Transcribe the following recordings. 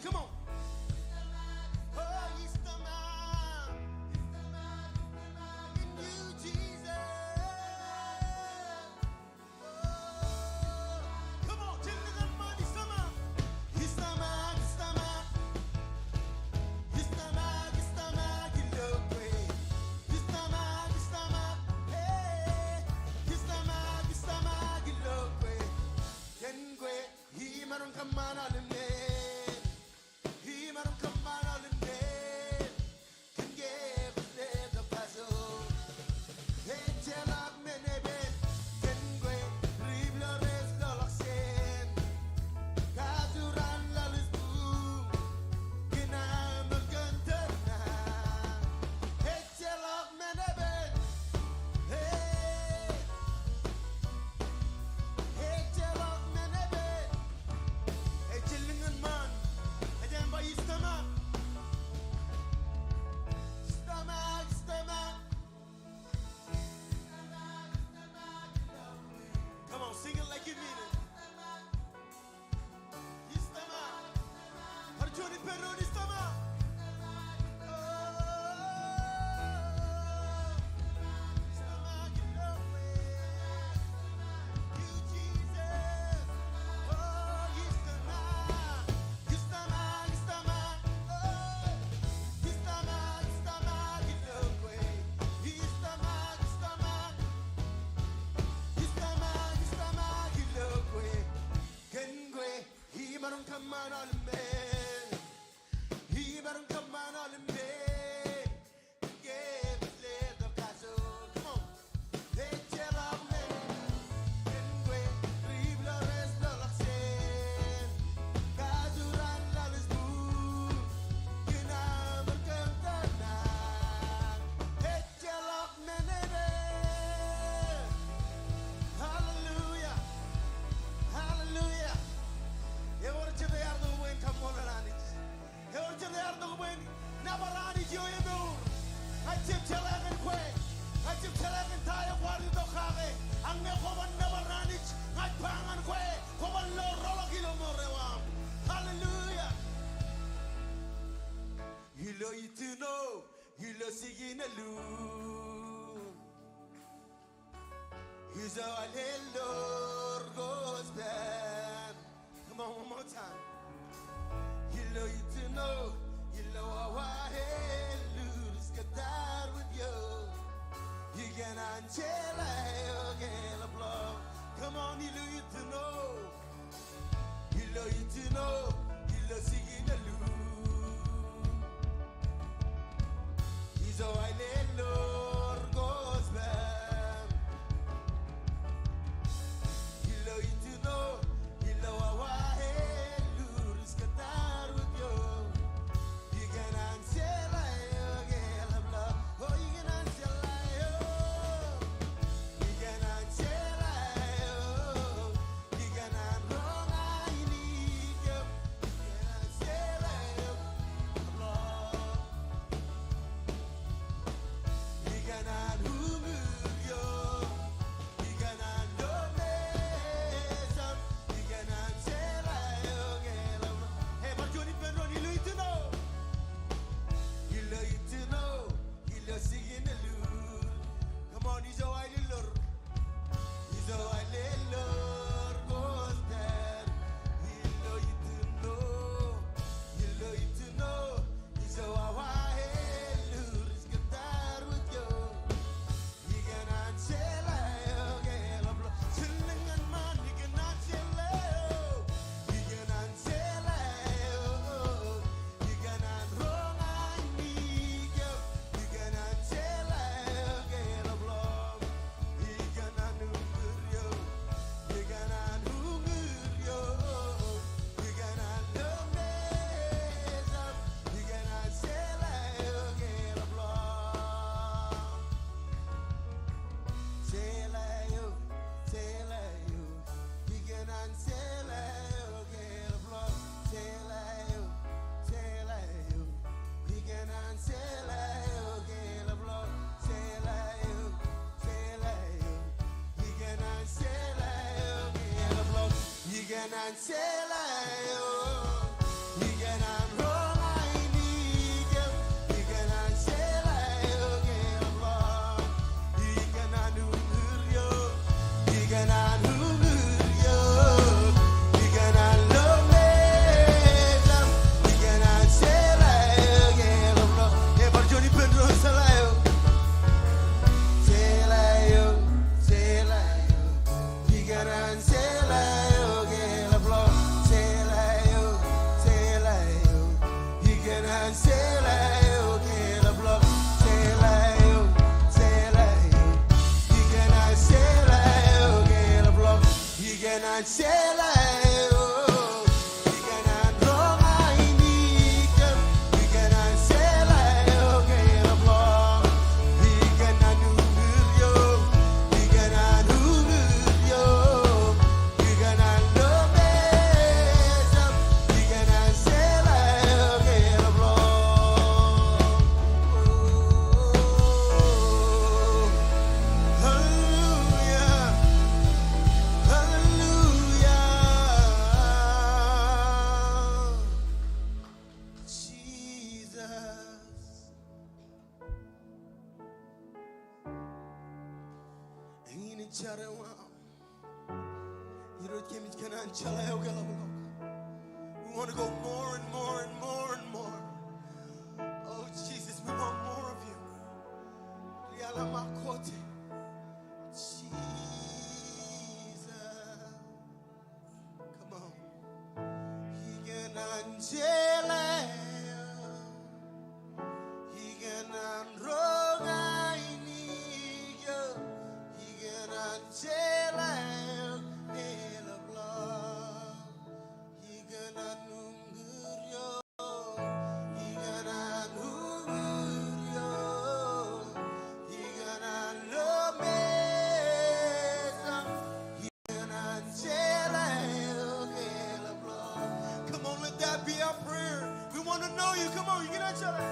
Come on. Oh, he's the man. In you, Jesus. Oh, come on, tell me that man, he's the man. He's the man, he's the man. He's the man, he look great. He's the man, hey. He's the man, he look great. Can great, he man come on all in me. He man come on all in me. Can give us the puzzle. Hey, tell up me nebe. Can great, leave the rest the loxen. Kazuran lalis boom. Ginamel gantana. Hey, tell up me nebe. Hey, hey, tell up me nebe. Hey, chilling man. Hey, then by his stomach. Stomach, stomach. Come on, sing it like you mean it. His stomach. Arjuni Perun, his stomach. Oh, stomach, you love me. You, Jesus. Oh, his stomach. His stomach, his stomach. Oh, his stomach, you love me. His stomach, his stomach. His stomach, you love me. Can we? He man come on all me. He man come on all me. Give us the castle. Come on. Hey, tell up me. Can we? Leave the rest the loxen. Kazuran lalis boom. Ginamel gantana. Hey, tell up me nebe. Hallelujah. Hallelujah. Evorche de ardo buen kamolanich. Evorche de ardo buen nabarani joyemu. Achim chelagen kwe. Achim chelagen tayo kwari do khage. Ange khoban nabaranich. Ngapangan kwe. Khoban lo rolo kilo morewam. Hallelujah. Hilo ituno. Hilo siginalu. He's a Lord goes back. Come on, one more time. You know you to know. You know how I lose guitar with you. You can Angela, you can applaud. Come on, you know you to know. You know you to know. You know singing the loop. He's a Lord goes back. You know you to know. You know how I lose guitar with you. You can answer like you love. Oh, you can answer like you. You can answer like you. You can wrong I need you. You can answer like you love. You can who move you. You can know me. You can answer like you love. Hey, but you need to know. You need to know. You need to know. You need singing the Lord. Come on, he's a wild Lord. He's a wild Lord goes there. You need to know. You need to know. He's a wild Lord. He's guitar with you. You can answer like you love. Chilling and man, you can answer like you. You can answer like you. You can wrong I need you. You can answer like you love. You can hunger you. You can hunger you. You can love me. You can answer like you love. Say like you, you can answer like you love. Say like you, you can answer like you love. Say like you, you can answer like you love. You can answer like you, you can 난 셀라요 네가 난 롱아이니까 네가 난 셀라요 게라블라 네가 난 누르려 네가 난 누르려 네가 난 러메자 네가 난 셀라요 게라블라 We want to go more and more and more and more. Oh Jesus, we want more of you. Jesus, come on. Come on, let that be our prayer. We want to know you. Come on, you can answer that.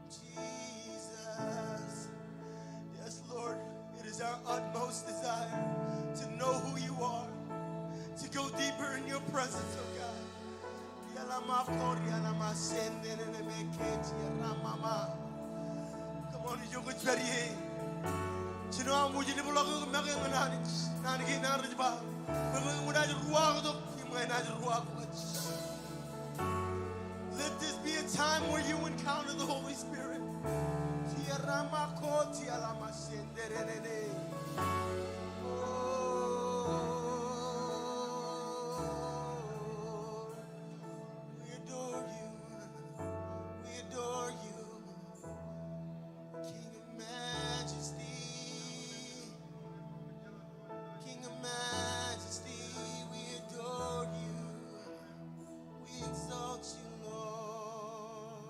Jesus, yes, Lord, it is our utmost desire to know who you are, to go deeper in your presence, oh God. Come on, you go to let this be a time where you encounter the Holy Spirit. We adore you. We adore you. King of majesty. King of majesty. We adore you. We exalt you, Lord.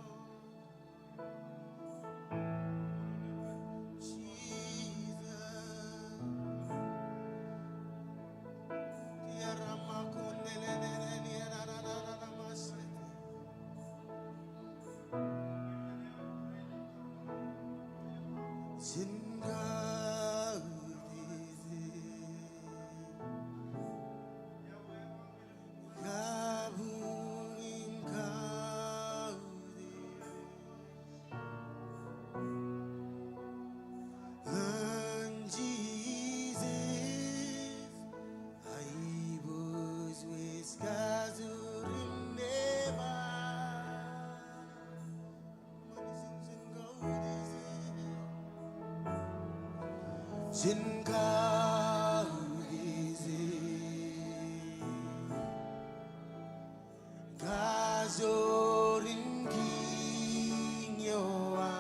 Gazorin kinyoa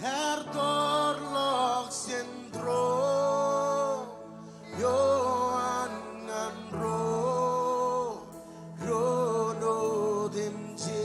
Hertorlok sentro Yoan nandro Rono demje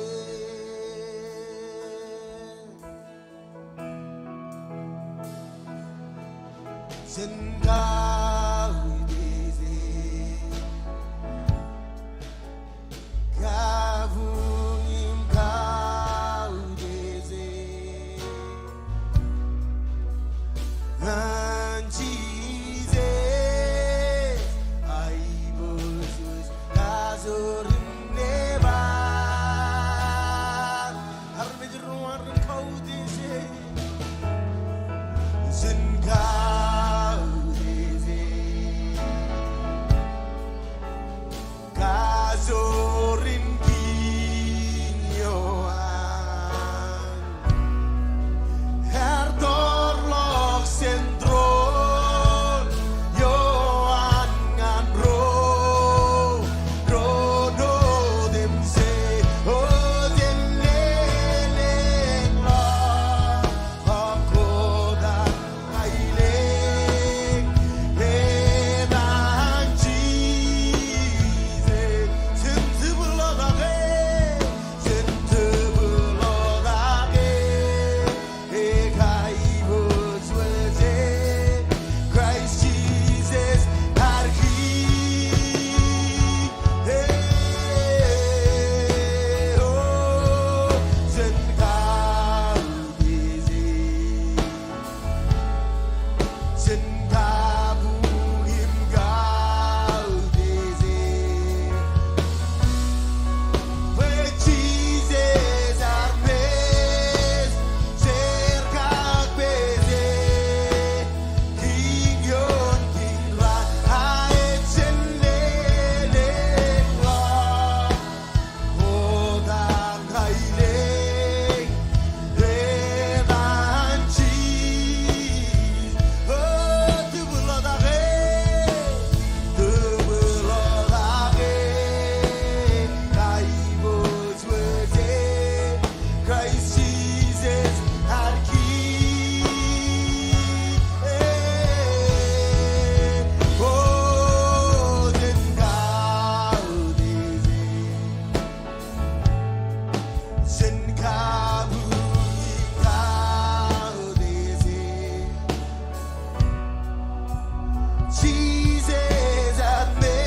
Jesus at me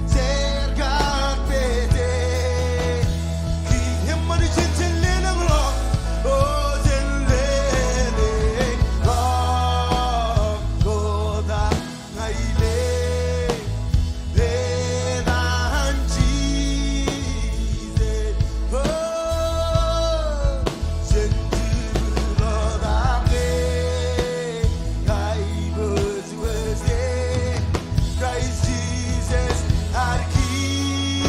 sergak pete ki hemmani chinchilena lo o zenlele goda ngaile dedan Jesus oh senturoda me Christ Jesus our King.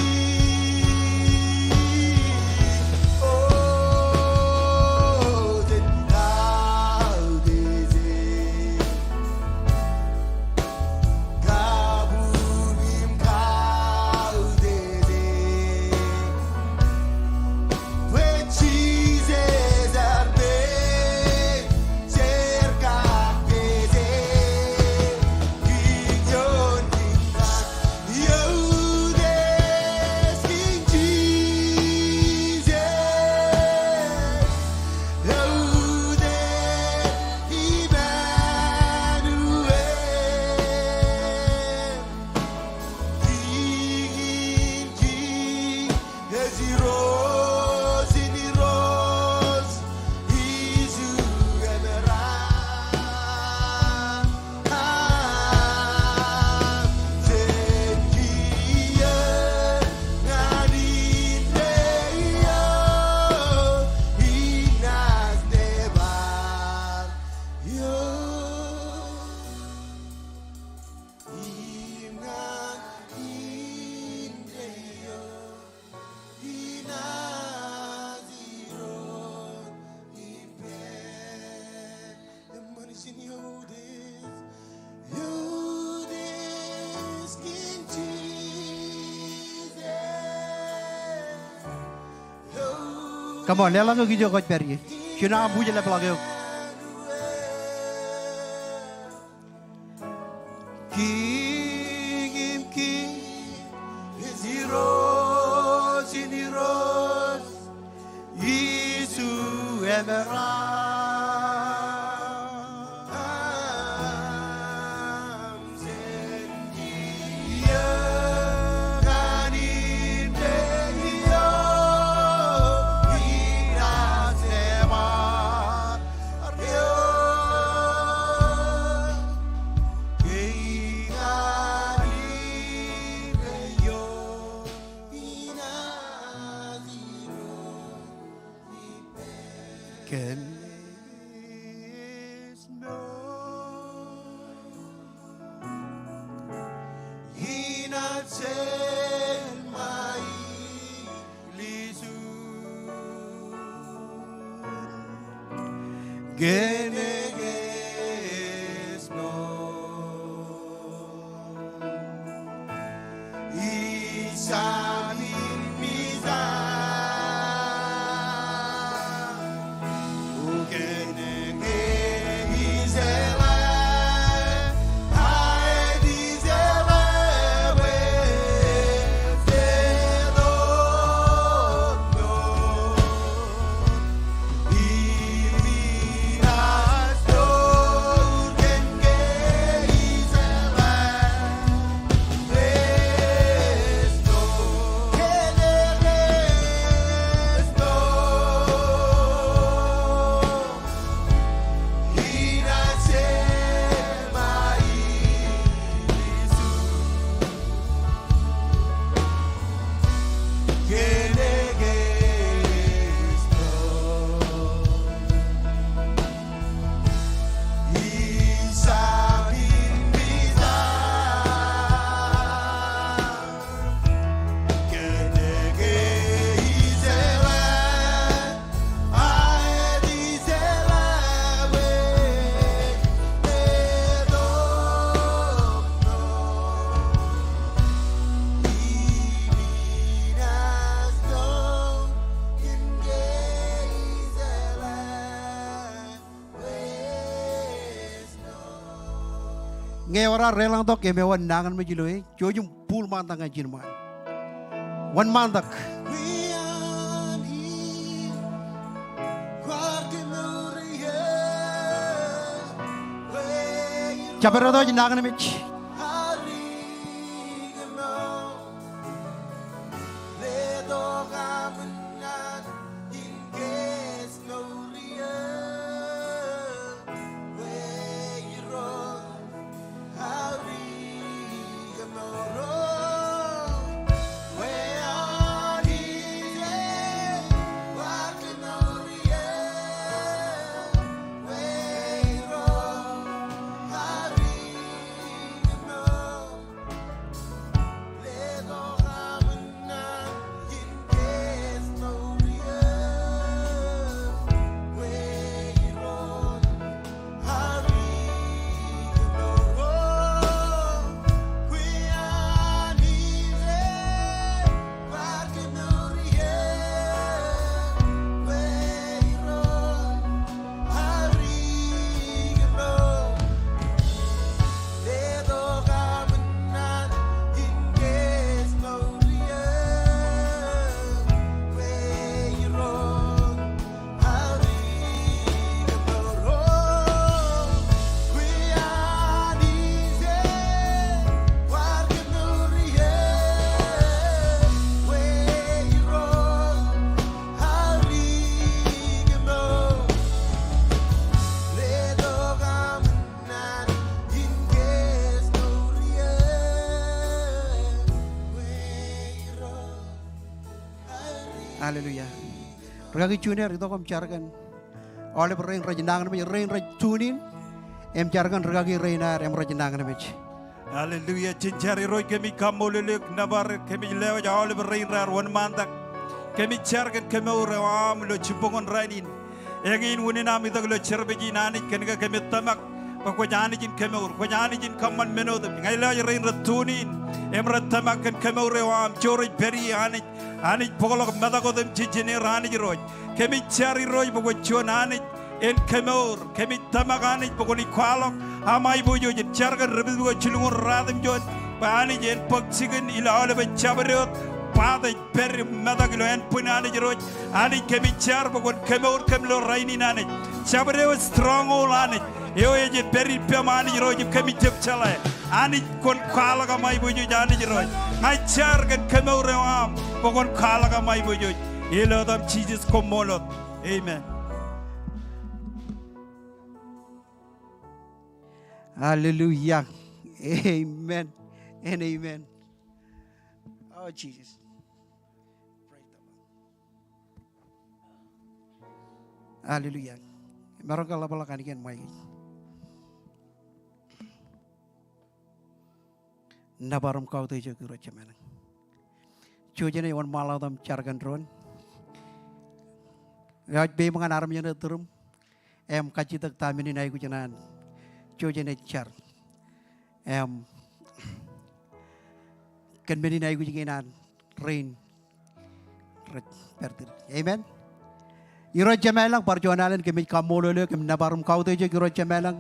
Oh, then how is it? Kabunim kaudede. When Jesus our name, cerca pede. King yon tingkat, Yodes King Jesus. Yodes Emmanuel. King, as he rose, in he rose, he's who ever Yodes King Jesus. Come on, lelang ko jo kot pergi. Kena abu je lepas lagi. King, is he rose, in he rose, Yesu emerald. Can is no Hinacel mai lisu Geneges no Isamin mizan Nghe orang relang tok ke mewan nangan majiloi, jojum pul mantangan jinman. Wan mantak. Chabarado Naganamich. Hallelujah. Ragi junior itu kami carakan. Oleh perang rajinangan macam rain rajunin, em carakan ragi rainar em rajinangan macam. Hallelujah. Cincari roy kami kamolelek nabar kami lewat oleh rain rar wan mandak. Kami carakan kami orang lo cipungan rainin. Engin wuni nami tak lo cerbeji nani kenika kami tamak. Kau jangan jin kami kau jangan jin kaman menodem. Ngai lewat rain ratunin. Em ratamak kan kami orang curi beri anit. Anit pokok madakodem cincin ranit roy. Kami cari roy pokok cuan anit. En kemur kami tamak anit pokok ni kualok. Amai bojo jen carakan rebus pokok cilungur radem jon. Anit jen paksikan ila oleh pencabarut. Pada peri madagilo en pun anit roy. Anit kami car pokok kemur kemlo rainin anit. Cabarut strong all anit. Yo je peri pemani roy kami cep calai. Anit kon kualok amai bojo anit roy. Ngai carakan kemur am pokok kualok amai bojo. Ilo dam Jesus komolot. Amen. Hallelujah. Amen and amen. Oh, Jesus. Praise the Lord. Hallelujah. Meron ka labala kanikin may. Nabaram kau tu je kira macam mana. Cuaca ni wan malam tam carkan drone. Raj be mengan aram yang terum. Em kaci tak tamini naik kucinan. Cuaca ni car. Em kan beni naik kucinan rain. Amen. Iro jamalang perjuangan kami kamolole kami nabaram kau tu je kira macam mana.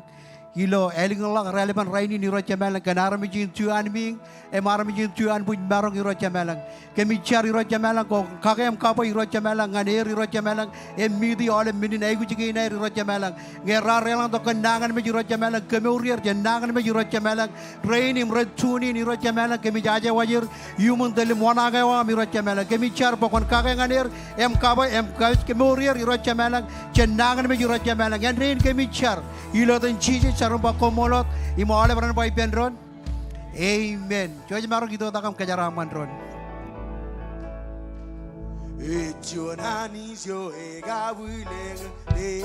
Ilo elingalak relevan raini ni rocha melang kanara mi jin tuan ming emara mi jin tuan pun barong i rocha melang kemi cari rocha melang ko kagem kapo i rocha melang nganer i rocha melang midi ole mini nai ku jigi nai rocha melang ngera relang to kandangan mi rocha melang kemi urier jandangan mi rocha melang raini mretuni ni rocha melang kemi jaja wajir yumun tele mona gawa mi rocha melang kemi char pokon kagem nganer em kapo em kemi urier i rocha melang jandangan mi rocha melang en rain kemi char ilo ten chiji Sarumba komolot imo ole beran boy pendron amen coba maro gitu takam kejaraman ron Echonani jo ega buleng le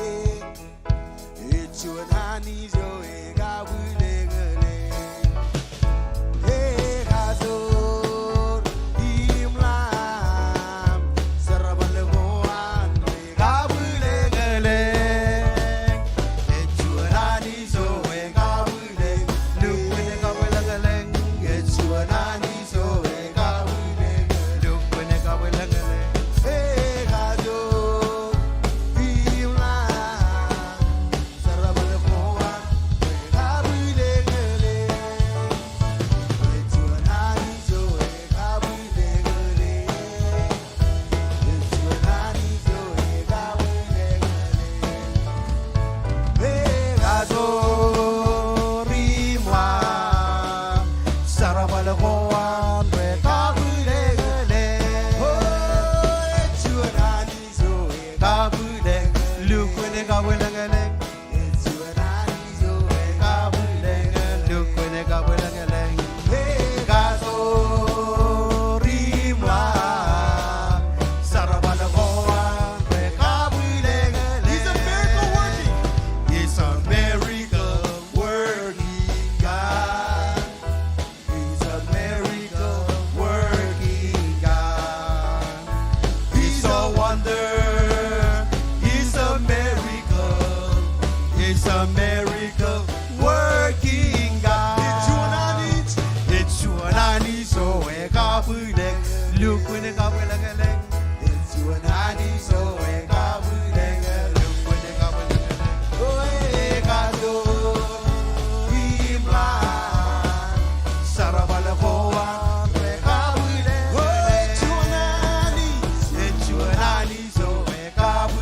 Echonani jo ega buleng le ega zor imlam sarabal moan ega buleng le Echonani jo ega buleng Lupin ka belang-belang Echonani jo ega buleng Lupin ka belang-belang Sarabal moan ega buleng a miracle working God. It's you and I need so we got look when they got it's you and I need so we got look when they got oh we got do himla sarabala kowa we got it's you and I need so we got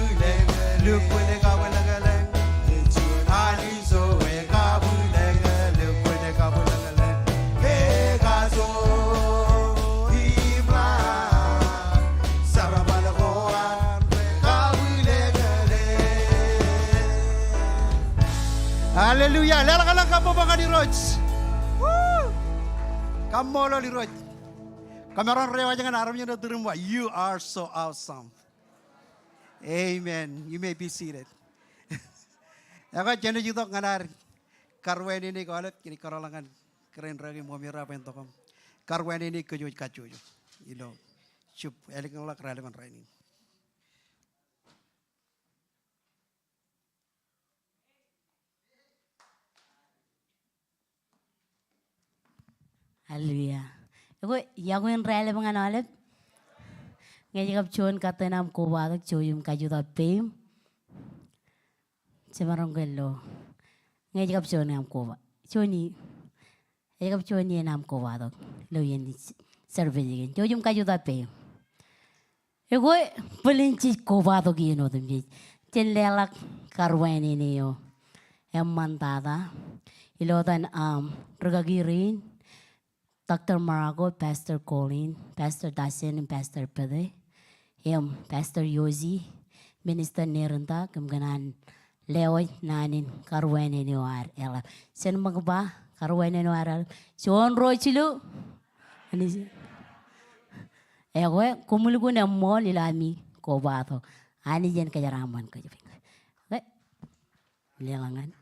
look when they got it's you and I need so we got look when they got we got so Hallelujah. Lela ka lang kapo baka ni Roch. Woo! Kamu lo ni Roch. Kameron rewa jangan aram yang terima. You are so awesome. Amen. You may be seated. Aku jenis juga nganar. Karwen ini kalau kini karalangan keren lagi mau mira pentokom. Karwen ini kejuj kacuj. You know. Cup elik ngelak relevan ini. Hallelujah. Ego yagun rale mga nalep. Ngayon kap chon kata nam ko badak choyum kaju da pem. Semarang gelo. Ngayon kap chon nam ko ba. Choni. Ngayon kap choni nam ko badak. Lo yen serve jigen. Choyum kaju da pem. Ego pelinci ko badak yeno tum ji. Cenlelak karwani niyo. Emantada. Ilotan regagirin. Dr. Marago, Pastor Colin, Pastor Dacian, and Pastor Pede, Pastor Yosi, Minister Nerenta, kemganan Leoy, Nanin, Karwene Noir, Ella. Sen magba, Karwene Noir, Sean Rochilu, and Ewe, Kumulguna Mol, Ilami, Kobato, Anijan Kajaraman, Kajaping. Lelangan.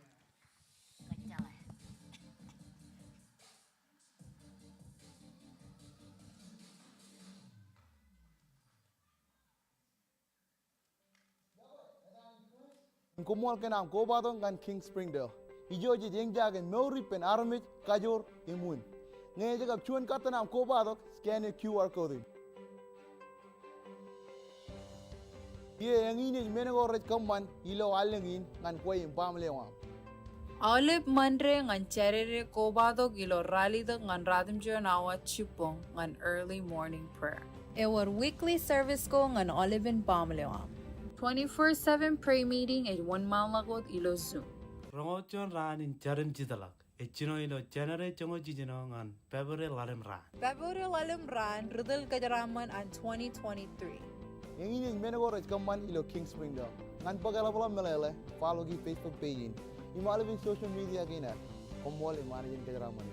Kumol ke nam ko badong kan King Springdale. Ijo ji jeng jagen meuri pen aramik kajor imun. Nge jagab chuan kata nam ko badong scan QR code. Ye yang ini menego red kaman ilo alengin kan koi impam lewa. Alip mandre ngan cherere kobado gilo rally the ngan radim nawa chupong ngan early morning prayer. Our weekly service ko ngan olive in Pamalewa. 24/7 prayer meeting at 1 mile lagot ilo Zoom. Rongochon ran in Charim Chitalak, a chino ilo genere chongo chino and February Lalim Ran. February lalim ran Rudal Kajaraman and 2023. Yang ini menego red kaman ilo King Springdale. Ngan pagala melele follow gi Facebook page. Imalibin social media kina. Kumol imanajin kajaraman.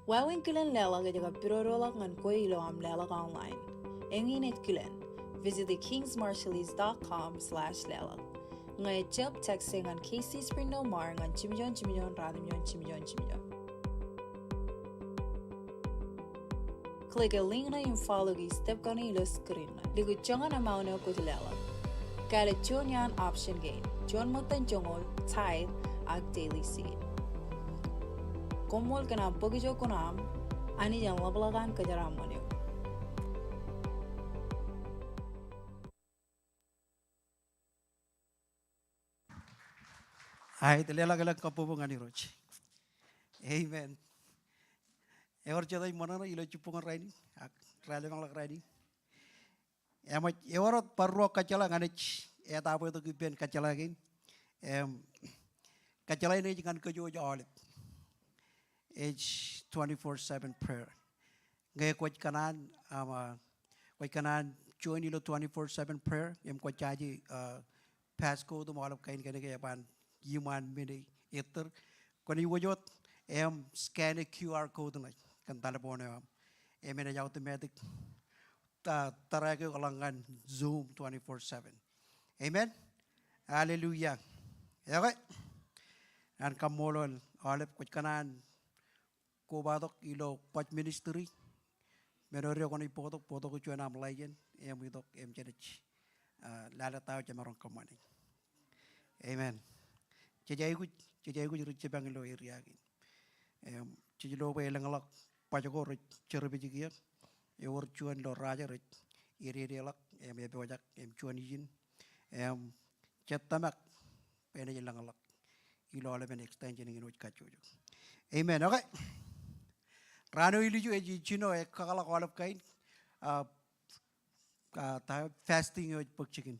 Wawin kilen lela gajaga pirorolak ngan ko ilo am lela online. Enginet kilen. Visit thekingsmarshallese.com/lela. Ngay chep texting on KC Springdale Mar ngan chimijon chimijon. Click a link na yung follow gi step ka na ilo screen na. Ligo chonga na mauna ko lela. Kala chon yan option gain. Chon mo tan chongol, tithe, ag daily seed. Kumol ka na pogijo ko na ani jan labalagan ka jaramon yun. Ay, telelag kapo bang ani Roch. Amen. Ewer jadai mana na ilo cupungan raini, rale mang lag raini. Ewer parro kacala nganich, eta apa itu kipen kacala gin. Kacala ini jangan kejo jauh. Age 24/7 prayer. Gaya kuat kanan, kuat kanan join ilo 24/7 prayer. Kuat caji passcode tu malam kain kaya pan. Human mini iter koni wajot scan QR code na kan telepon mena automatic tarake kalangan Zoom 24/7. Amen. Hallelujah. Okay. An kamolol alep kuch kanan ko batok ilo pat ministry merorio koni poto ko chuan am layen witok chenich lala tao chamarong kamani. Amen. Jajai ku rich banglo area again. Chilo by Langalak, Pajago, Cherubijik, your chuan lo Raja, Irielak, Ebojak, Chuanijin, Chatamak, Penny Langalak. You'll all have an extension in which catch you. Amen. Okay. Rano Iliju, Chino, a Kala all of kind. Fasting your book chicken.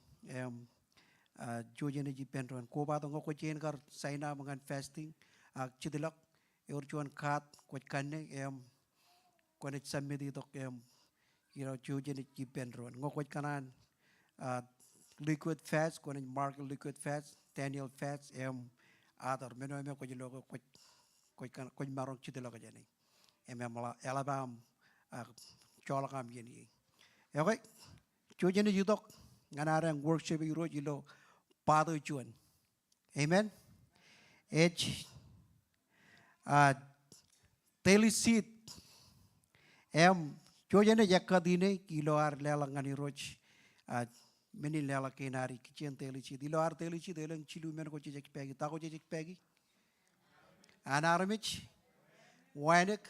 Jojan Penro and Koba, the Ngoko chain car, sign up and fasting. Chidilak, your chuan cat, quite canny, when it's some midi, Jojan Penro and Ngoko canan, liquid fats, when in market liquid fats, Daniel fats, other Meno Kojilo, quite marok Chidilakajani, Alabama, Cholakam Yeni. Okay, Jojan Yudok, Ganara worship you wrote you Father Juan. Amen. H. Daily seed. Jojana Yakadine, Iloar Lelangani Roach, many Lela Kenari, Kitchen Daily seed, Iloar Daily seed, Elan Chilu Mencochic Peggy, Tacochic Peggy, Anaramich, Wanek,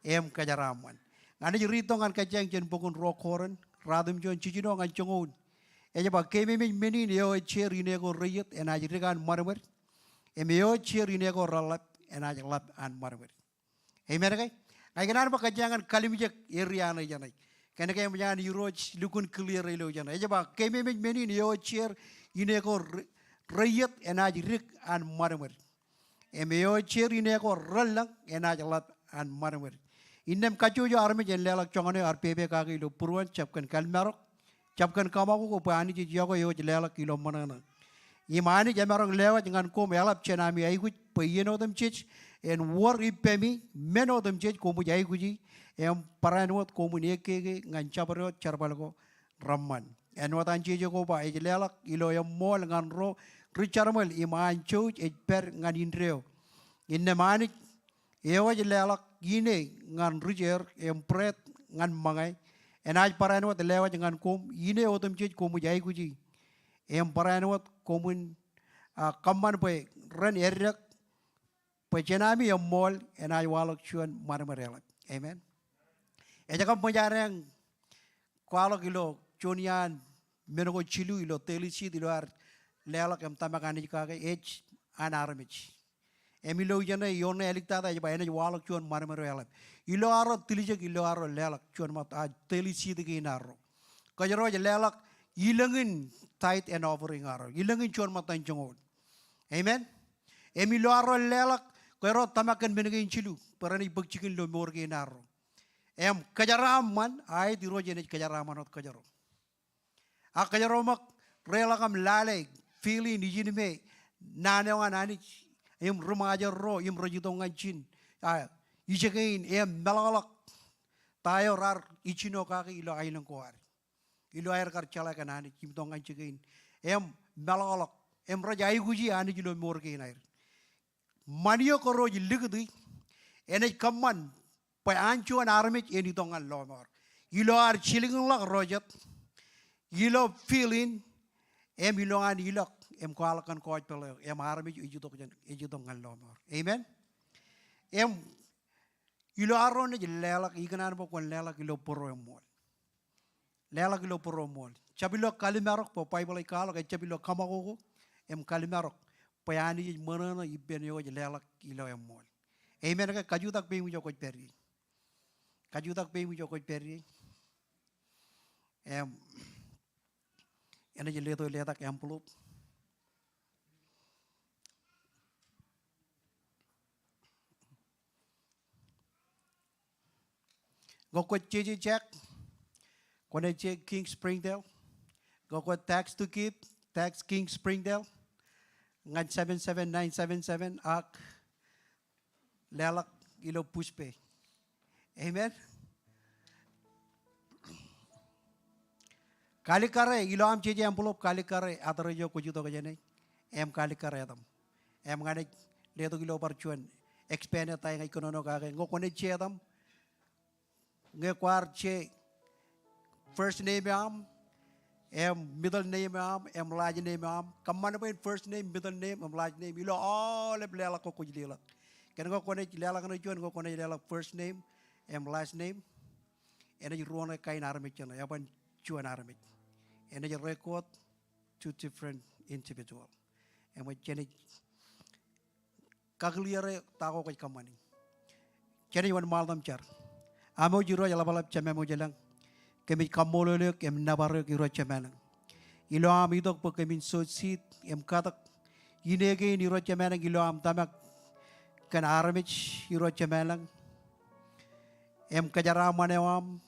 Kajaraman. And you read on Kajang Bogun Rock Horan, Radam John Chichino and Chongon. And about came in many neo chair in ego riot and I regan murmur. A meo chair in ego rallap and I lap and murmur. Amen. I can have a Kajang and Kalimjak area. Can I come yan you roach looking clear religion? I about came in many neo chair in ego riot and I rig and murmur. A meo chair in ego rallang and I lap and murmur. In them Kachuja army and Lelak Chongane or Pepe Kagi to Puruan Chapkan Kalmarok, Chapkan Kamaku, Pani Jogo Lela Kilo Manana. Imani Jamarong Leva and come Elap Chenami, I would pay them church and war Pemi, men of them church Komujaiguji, and Paranot Komuneke, and Chaparo, Charbalago, Ramman. And what Anchijo by Lela, Iloya Mol and Ro, Richarmal, Iman Church, a per and Indreo. In the Mani, Ewa Lela. Gine ngan rijer empret ngan mangai enaj paranot lewa ngan kom ine otum chej komu jai kuji paranot komun kamman pe ran errak pe chenami mol enaj walok chuan marmarela. Amen. Eja kam panjarang kwalo kilo chonian menogo chilu ilo telisi diluar lelak tamakani kage age anaramich. Emilio Jana, Yona Elicta, by any wall chuan marmarella. Iloaro, Tilijak, Iloaro, Lelak, chuan mat, telisi the Ginaro. Kajaro, Lelak, Yilangin, tight and offering arrow. Yilangin chuan matan chongon. Amen. Emilio Lelak, Karo Tamakan Benegin Chilu, Perani Book Chicken Lomorgin arrow. Kajaram man, I the Rogenet Kajarama not Kajaro. A Kajaromak, Relakam Lale, feeling Nijinime, Nano and Anich. Rumaja ro, Rojitong chin. Ichagain, Melalak, Tayo rar, Ichinokaki, Ilo Island Coar. Ilo Air Carchala and Annie, Kimtong and Chigain. Melalak, Rajaiguji, and Ilo Morgan. Manio Koroji Ligudi, and a command by Ancho and Armich, Anytong and Lomor. Ilo are chilling like Roger. Ilo feeling, Ilo and Ilok. Kualakan coach pello, army, Ejutong and Lomor. Amen. Ilaron, Lelak, Iganabo, when Lelak Iloporo mall. Lelak Iloporo mall. Chabilo Kalimarok, for Bible Kalo, Chabilo Kamago, Kalimarok, Payani, Monana, Ibenio, Lelak, Ilo mall. Amen. Kajudak being with your coach Perry. Kajudak being with your coach Perry. And a little letter envelope. Go quit JJ Jack. When I check King Springdale. Go quit tax to keep. Tax King Springdale. Ngan 77977 ak lelak ilo pushpe. Amen. Kalikare ilo am JJ envelope kalikare atare jo kujuto kajane. Kalikare adam. Ngane leto ilo parchuan. Expand tayo ng ikonono kage. Go kone che adam. Ngekwar che first name am em middle name em last name kamana ben first name middle name em last name ilo all em lela ko kujila ken ko kone lela kan chuan ko kone lela first name em last name ena ji ruang kai narmik chana ya ban chuan narmik ena ji record two different individual em chene kagliare tako ko kamani chene wan maldam char amo jiro ya labalap chame mo jelang kemi kamolole kem nabare ki roche melang ilo am idok po kemi so sit em katak inege ni roche melang ilo am tamak kan armich i roche melang em kajara manewam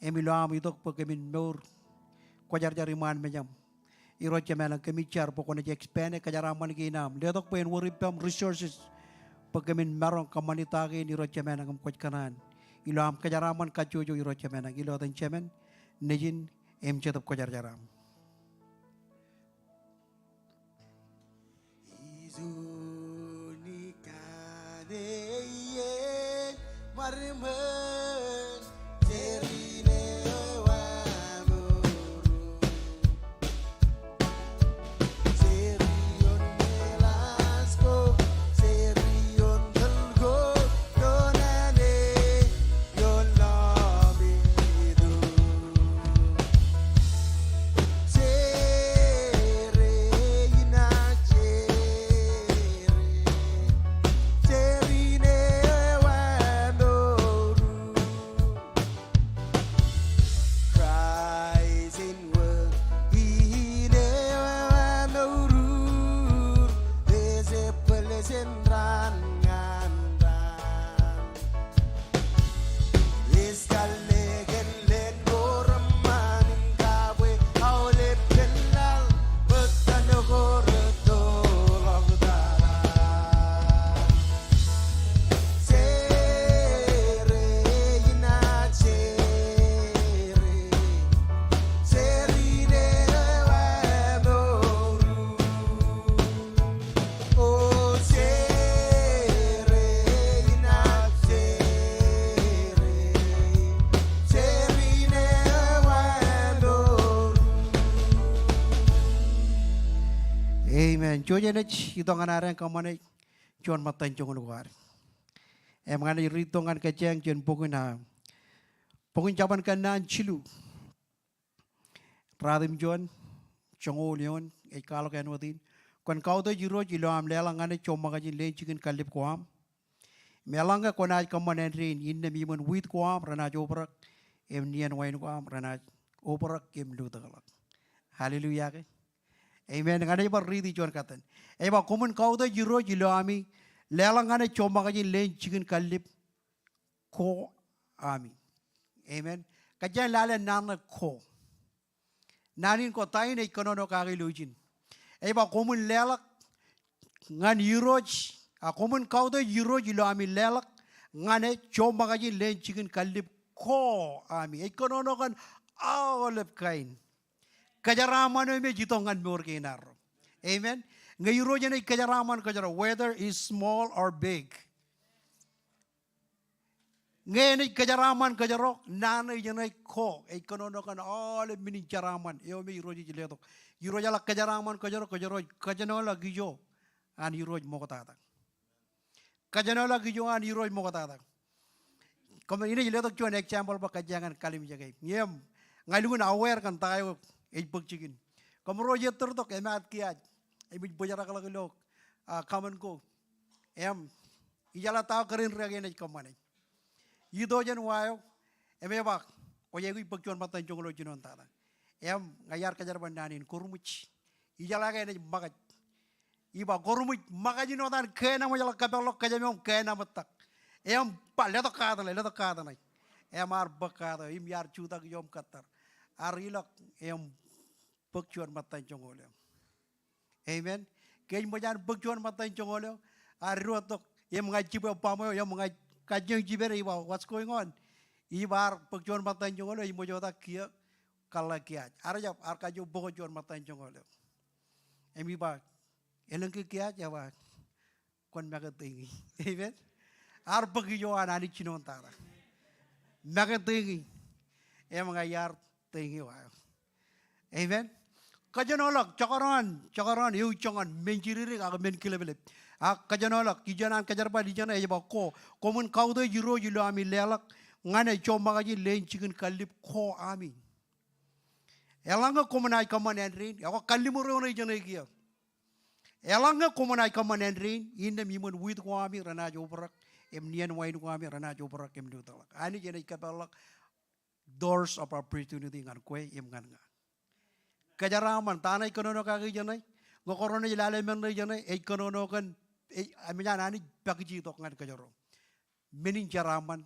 em ilo am idok po kemi nor kwajar jari man menyam i roche melang kemi char po kone expand kajara man ki nam ledok po en woripam resources po kemi marong kamanita ki ni roche melang am kwaj kanan ilo am kajaraman kacujo iro cemen ilo tan cemen nejin em cetop ko jaram izuni kaneyen marimen terine wamuru serion melasco serion delgo donane yolamidu cere ina terine wamoru cries in world ine wamoru dese pelesen rangandan iskalegen len goramanin kawe aule penal betan goreto lagdara cere ina cerine wamoru oh cere ina cerine wamoru amen jojene itongan areng kamane jon matan jongon war em ngani ritongan keceng jon pokuna pokun jaban kanan chilu radim jon chongo leon e kalo kan wadin kon kaudo jiro jilo am lela ngani choma gajin le chicken kalip ko am melanga konaj kamane rin inne mimun wit ko am rana jobrak em nien wain ko am rana obrak em ludagalak hallelujah ke amen ngani bar ridi jon katan e ba komun kaudo jiro jilo ami lela ngani choma gajin le chicken kalip ko ami amen kajan lale nana ko nanin ko tayo na ikonono kakilujin e ba komun lelak ngan yuroj a komun kaudo yuroj ilo ami lelak ngane choma gajin le chicken kalip ko ami ikonono kan awalep kain kajaraman me jitongan morginaro amen ngayuro jene kajaraman kajara whether is small or big ngene kajaraman kajaro nana jene ko ikonono kan all mini jaraman yo me yuro jile to yuro jala kajaraman kajaro kajanola gijo an yuro mokotata kajanola gijo an yuro mokotata como ini jile to chuan example ba kajangan kalim jagai ngem ngalungun aware kan tayo e pagchigin como roje tertok emat kiat e bij bojara kala lok kaman ko em ijala taw karin regen e kamane yido jen wayo eme bak o yegu pagchon matan jonglo jinon tala em ngayar kajar bandanin kurmuch ijala ga ne magat iba gormuch magaji no dan kena mo jala kabelo kajamom kena matak em pa leto kadana em ar bakada im yar chuta yom katar arilok em pagchuan matan jongoleo amen kay mo jan pagchuan matan jongoleo aruatok em ngaji pa pamo em ngaji kajeng jibere iba what's going on ibar pagchuan matan jongoleo imo jota kia kala kia arja ar kajo pagchuan matan jongoleo em iba eleng kia jawa kon magatingi amen ar pagyo anani chinon tara magatingi em ngayar tingi wa Amen. Kajanolak cakaran eu jangan menjiririk aga men kilebelep. Kajanolak kijanan kajarba dijana e ko komun kaudo jiro jilo ami lelak ngane chomba gaji len chicken kalip ko ami. Elanga komunai kaman endrin ya kalimuro na jana kia. Elanga komunai kaman endrin inda mimun with ko ami rana jobrak em nian wain ko ami rana jobrak em dutalak. Ani jana ikatalak doors of opportunity ngan kwe em ngan nga. Kajaraman tanay konono kagi janay ngokorono jilale men janay e konono kan e amnya nani pakiji tok ngan kajaro menin jaraman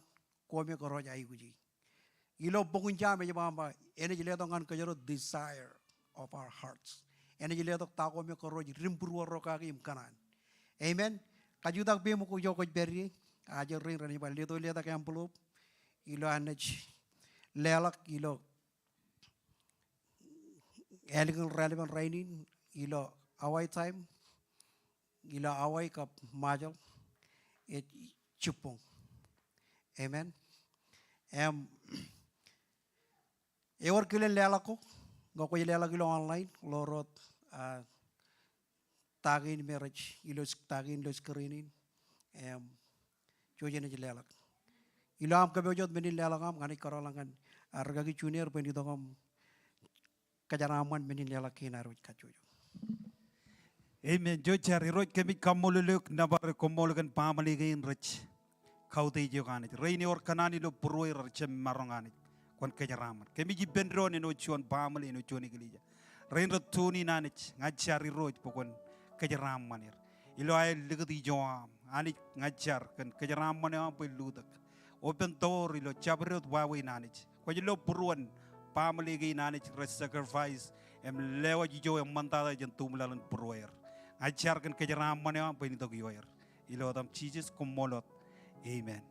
ko me koro jai guji ilo bungun jame jama ene jile tok ngan kajaro desire of our hearts ene jile tok ta ko me koro rimpuru ro kagi im kanan amen kajudak be mo ko joko berri aja ring rani ba leto leta ka envelope ilo anach lelak ilo Eligible relevant raining, ilo away time, ilo away kap majal, it chupong. Amen. Ewer kilen lela ko, go ko lela kilo online, lorot tagin marriage, ilo tagin lo screening, jojen lela. Ilo am kabejot menin lela kam, ngani karolangan, argagi junior pendito kam. Kajaraman menin lela kinarut kacuyo. Amen. Jo cari roj kami kamoluluk nabar komolgan pamaligain rich. Kau te jo kanit. Reini or kanani lo puroi racem maronganit. Kon kajaraman. Kami ji bendron ino chuan pamali ino chuan igilija. Rein ratuni nanit ngacari roj pokon kajaraman ir. Ilo ay ligati joam. Ani ngacar kan kajaraman yang apa ludak. Open door ilo cabrot wawi nanit. Ko lo puruan family gay nanich sacrifice em lewa jijo em mantada jen tumlalan proer achar kan kejaram mane am penito gyoyer ilo dam Jesus komolot amen.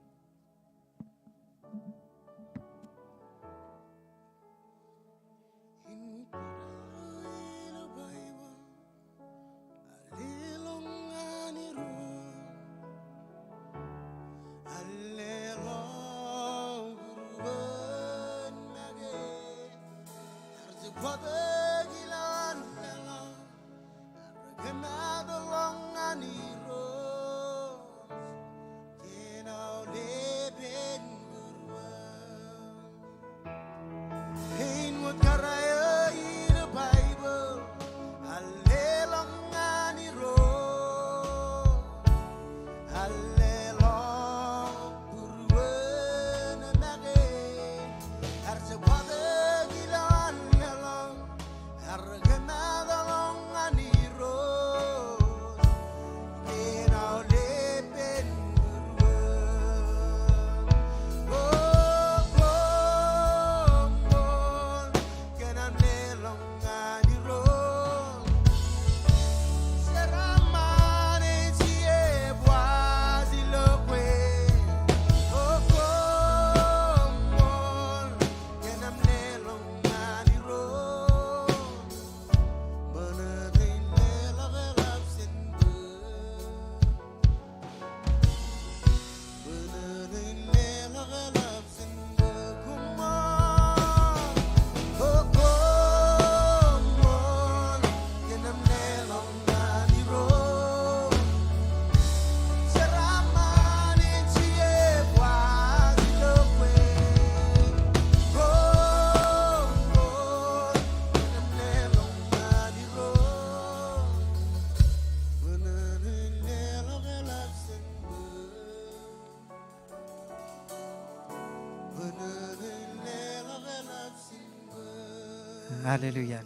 Hallelujah.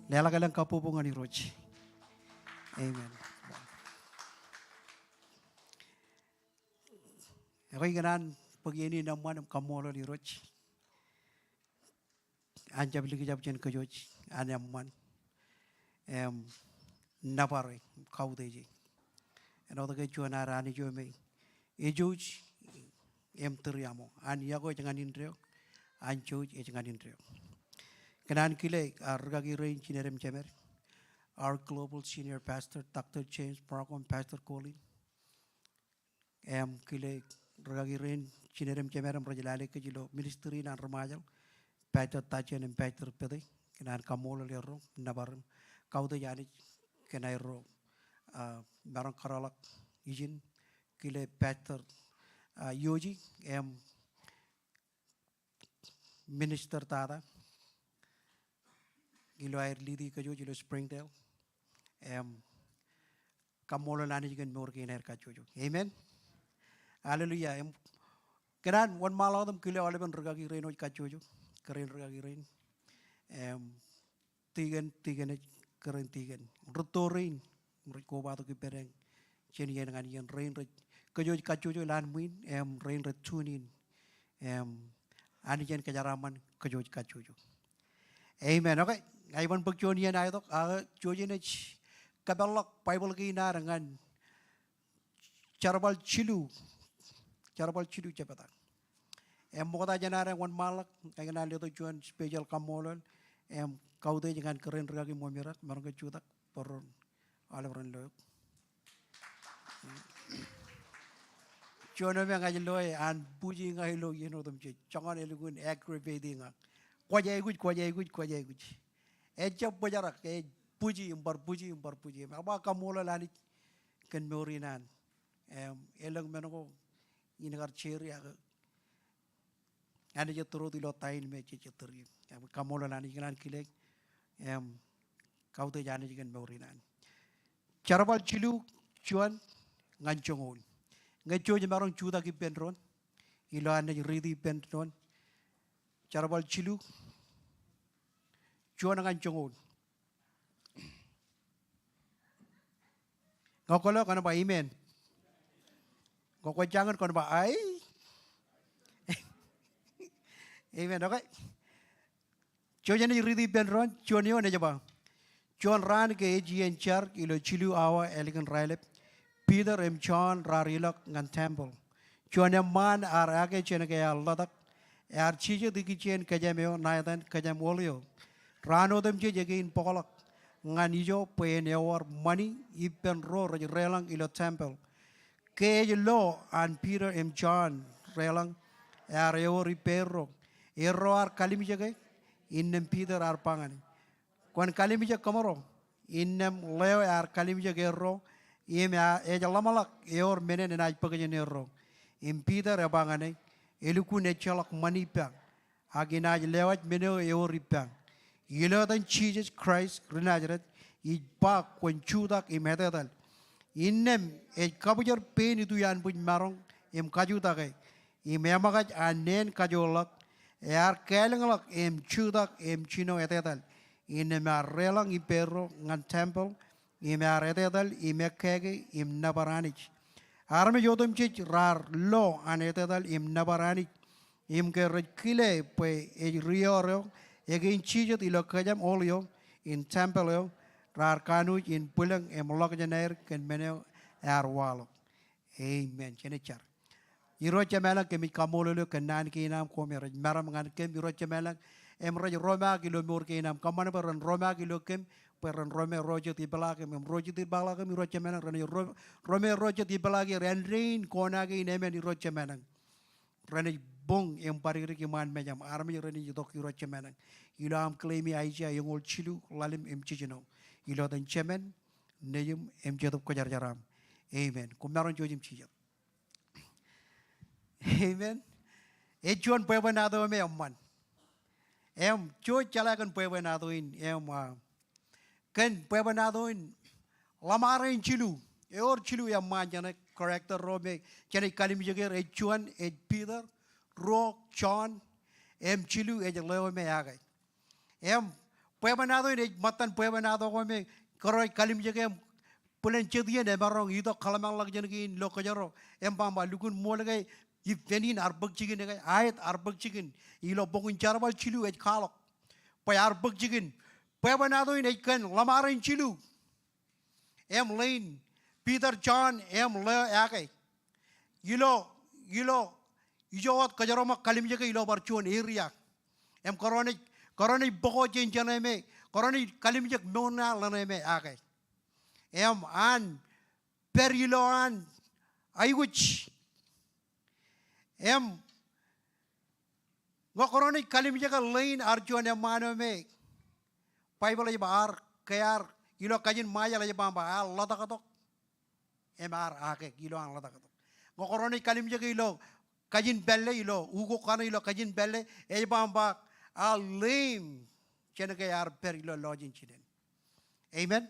Lela kalang kapupungan ni Roch. Amen. Ako'y ganan pag-ini naman ang kamolo ni Roch. Anja bili kijab jen kajoj anyaman. Napare kau deji. Ano tagay chuan arani jo me. Ejoj teriamo. An yago jangan indreo. An joj jangan indreo. Kanan kile argagi rain chinerem chemer. Our global senior pastor Dr. James Parkon Pastor Colin. Kile argagi rain chinerem chemer am rajalale ke jilo ministry nan ramajal. Pastor Tachen and Pastor Pede. kenan kamol lero nabaram kau te jani kenairo barang karalak izin kile Peter Yoji minister tada ilo air lidi kajo ilo Springdale kamol lani jigen mor kener kajo amen hallelujah kenan wan maladam kile oleban regagi reno kajo keren regagi ren tigan keren tigan rutorin mereka batu kipereng chen yen ngan yen rain kajo lan muin rain tunin ani jen kajaraman kajo amen okay ai ban pek jon yen ai tok joje ne kabalak bible ki na dengan charbal chilu cepata mokota janara wan malak ai na le to jon special kamolol kau te jangan keren regagi momirat marang chutak poron alabran lo Jono me ngai loy an puji ngai lo yeno dum che changan elugun aggravating kwa jai guj e chap bajarak e puji imbar puji aba kamola lani ken morinan elang menoko inagar cheri aga ane je turu dilo tain me che teri kamola lani kan kilek kau te jani ken morinan charbal chilu chuan ngancongol ngacho je marong chuda ki penron ilo ane ridi penron charbal chilu chuan ngancongol ngokolo kana ba amen ngoko jangan kana ba ai amen okay chuan ni ridi penron chuan yo ne jaba chuan ran ke gn char ilo chilu awa elegant railep Peter John rarilak ngan temple. Chuan man ar age chen ke alladak ar chije diki chen kajameo naidan kajamolio. Rano dem je jegin polak ngan ijo pen yawar money ipen ro relang ilo temple. Ke lo an Peter John relang ar yo repero. Ero ar kalim jege innem Peter ar pangani. Kwan kalim je kamaro innem leo ar kalim jege ro Ia jalamalak eor menen na paganya nero. Impida rabangane eluku nechalak manipang. Agina lewat meneo eoripang. Yelo dan Jesus Christ renajaret iba kwenchudak imedadal. Innem kabujar pen itu yan pun marong kajudak imemagaj anen kajolak kelengalak chudak chino etedal. Innem relang ipero ngan temple. Imaretedal imekege nabaranich. Arme jodum chich rar lo anetedal nabaranich. Imke rekile pe rioro egin chijot ilokajam olio in temple rar kanu in pulang emolok janer ken meneo arwalo. Amen. Chenechar. Iro chamela kemi kamololo kenan kinam komer maram ngan kem iro chamela emroj Roma kilo mur kinam kamane peran Roma kilo kem peran Rome rojo ti balake mem rojo ti balake mi rojo menang rani Rome rojo ti balake renrin kona ke nemen di rojo menang rani bong em pariri ki man mejam armi rani jodok ki rojo menang ilo am claimi aija yang ol chilu lalim em chijino ilo dan chemen neyum em jodok ko jar jaram amen kumaron jojim chijat amen ejuan pewenado me amman jo chalakan pewenado in kan pewenado in lamarin chilu eor chilu ya manjana character robe chane kalim jeger ejuan Peter ro John chilu leo me agai pewenado in matan pewenado ko me koroi kalim jeger pulen chedian e barong ido kalamang lag jenegin lo kajaro pamba lukun molgai Ifenin arbak chicken ayat arbak chicken ilo bongin charbal chilu kalok pay arbak chicken pewanado in kan lamarin chilu lane Peter John le akai ilo ijot kajaroma kalim jaga ilo barchuan area koroni boko jenjana me koroni kalim jak mona lana me akai an perilo an ayuch ngokoroni kalim jaga lain arjuan mano me Bible aja bar kayar ilo kajin maya aja bamba al lata katok emar ake ilo ang lata katok ngokoroni kalim jaga ilo kajin belle ilo ugo kana ilo kajin belle aja bamba al lim chena kayar per ilo lodging chiden amen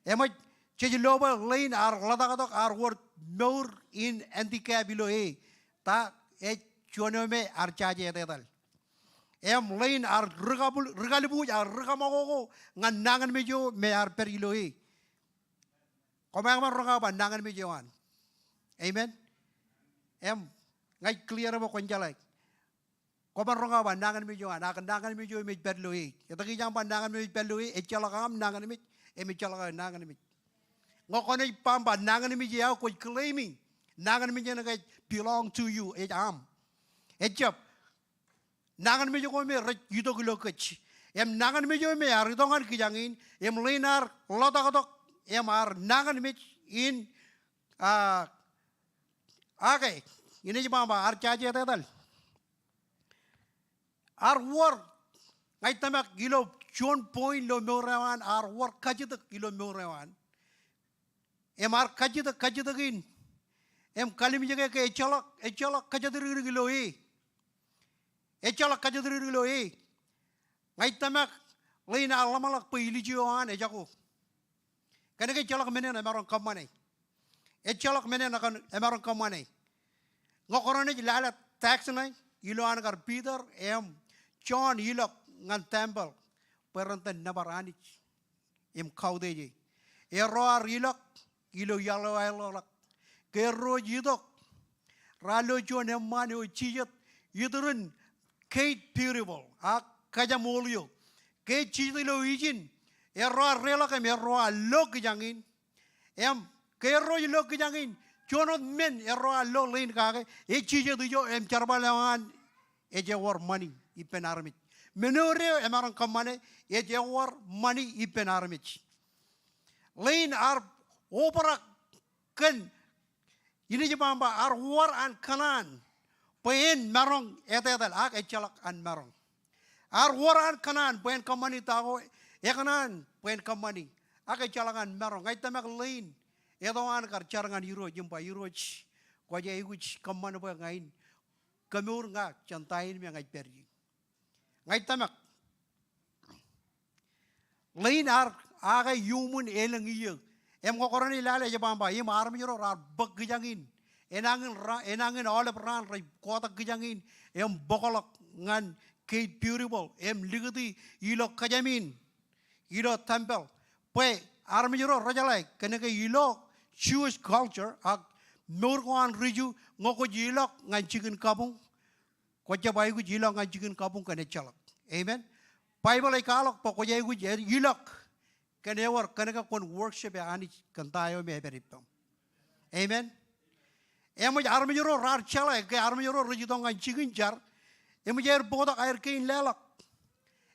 emoj cheji loba lane ar lata katok ar word more in antika bilo ta chonome ar chaje etal lain ar regalibu ar regamago ngan nangan mejo me ar periloi komang man rogaba nangan mejo an amen ngai clear mo konjalai komang rogaba nangan mejo an akan nangan mejo me perloi yataki jam pandangan me perloi echalakam nangan me chalaka nangan me ngokone pamba nangan mejo ya ko claiming nangan mejo na belong to you echap nangan mejo ko me yudo kilo kech nangan mejo me aridongan kijangin linar lota katok ar nangan mej in ake ini jema ar chaje tetal ar war ngai tamak kilo chon point lo meurawan ar war kajit kilo meurawan ar kajit gin kalim jaga ke echalak kajadiri kilo echalak kajadiri kilo ngai tamak lain alamalak pili joan ejaku kana ke echalak menen amaron kamane echalak menen akan amaron kamane ngokorone lala tax nai iloan kar Peter John ilok ngan temple perantan nabarani kaudeje roar ilok ilo yalo ilok kero yidok ralo John mane o chiyat yidurun Kate Purable kajamolio ke chidilo ijin roar relak roar lok jangin kero lok jangin Jonot men roar lo lain kage chiyat jo charbalawan war money ipen armit menore emarang kamane war money ipen armit lain ar opera kan ini jemamba ar war an kanan pen marong etetel ak echalak an marong ar war an kanan pen kamani tago kanan pen kamani ak echalakan marong ngai tamak lain edoan kar charangan euro jumpa euro ko je iguch kamano ba ngain kamur nga chantain me ngai pergi ngai tamak lain ar aga yumun elang iyo ngokorani lale je bamba arm yoro rar bag gijangin enangin ole pran rai kota gijangin bokolok ngan Kate Purable ligati ilo kajamin ilo temple pe arm yoro rajalai keneke ilo Jewish culture Nurwan riju ngoko jilok ngan chicken kabung kwacha bai gu jilok ngan chicken kabung kane chalak amen Bible ay kalok po kwacha gu jilok kane war kane ka kon worship ya ani kantayo me beripom amen emo arme joro rar chala ke arme joro riju dong ngan chicken jar emo jer bodak air kain lelak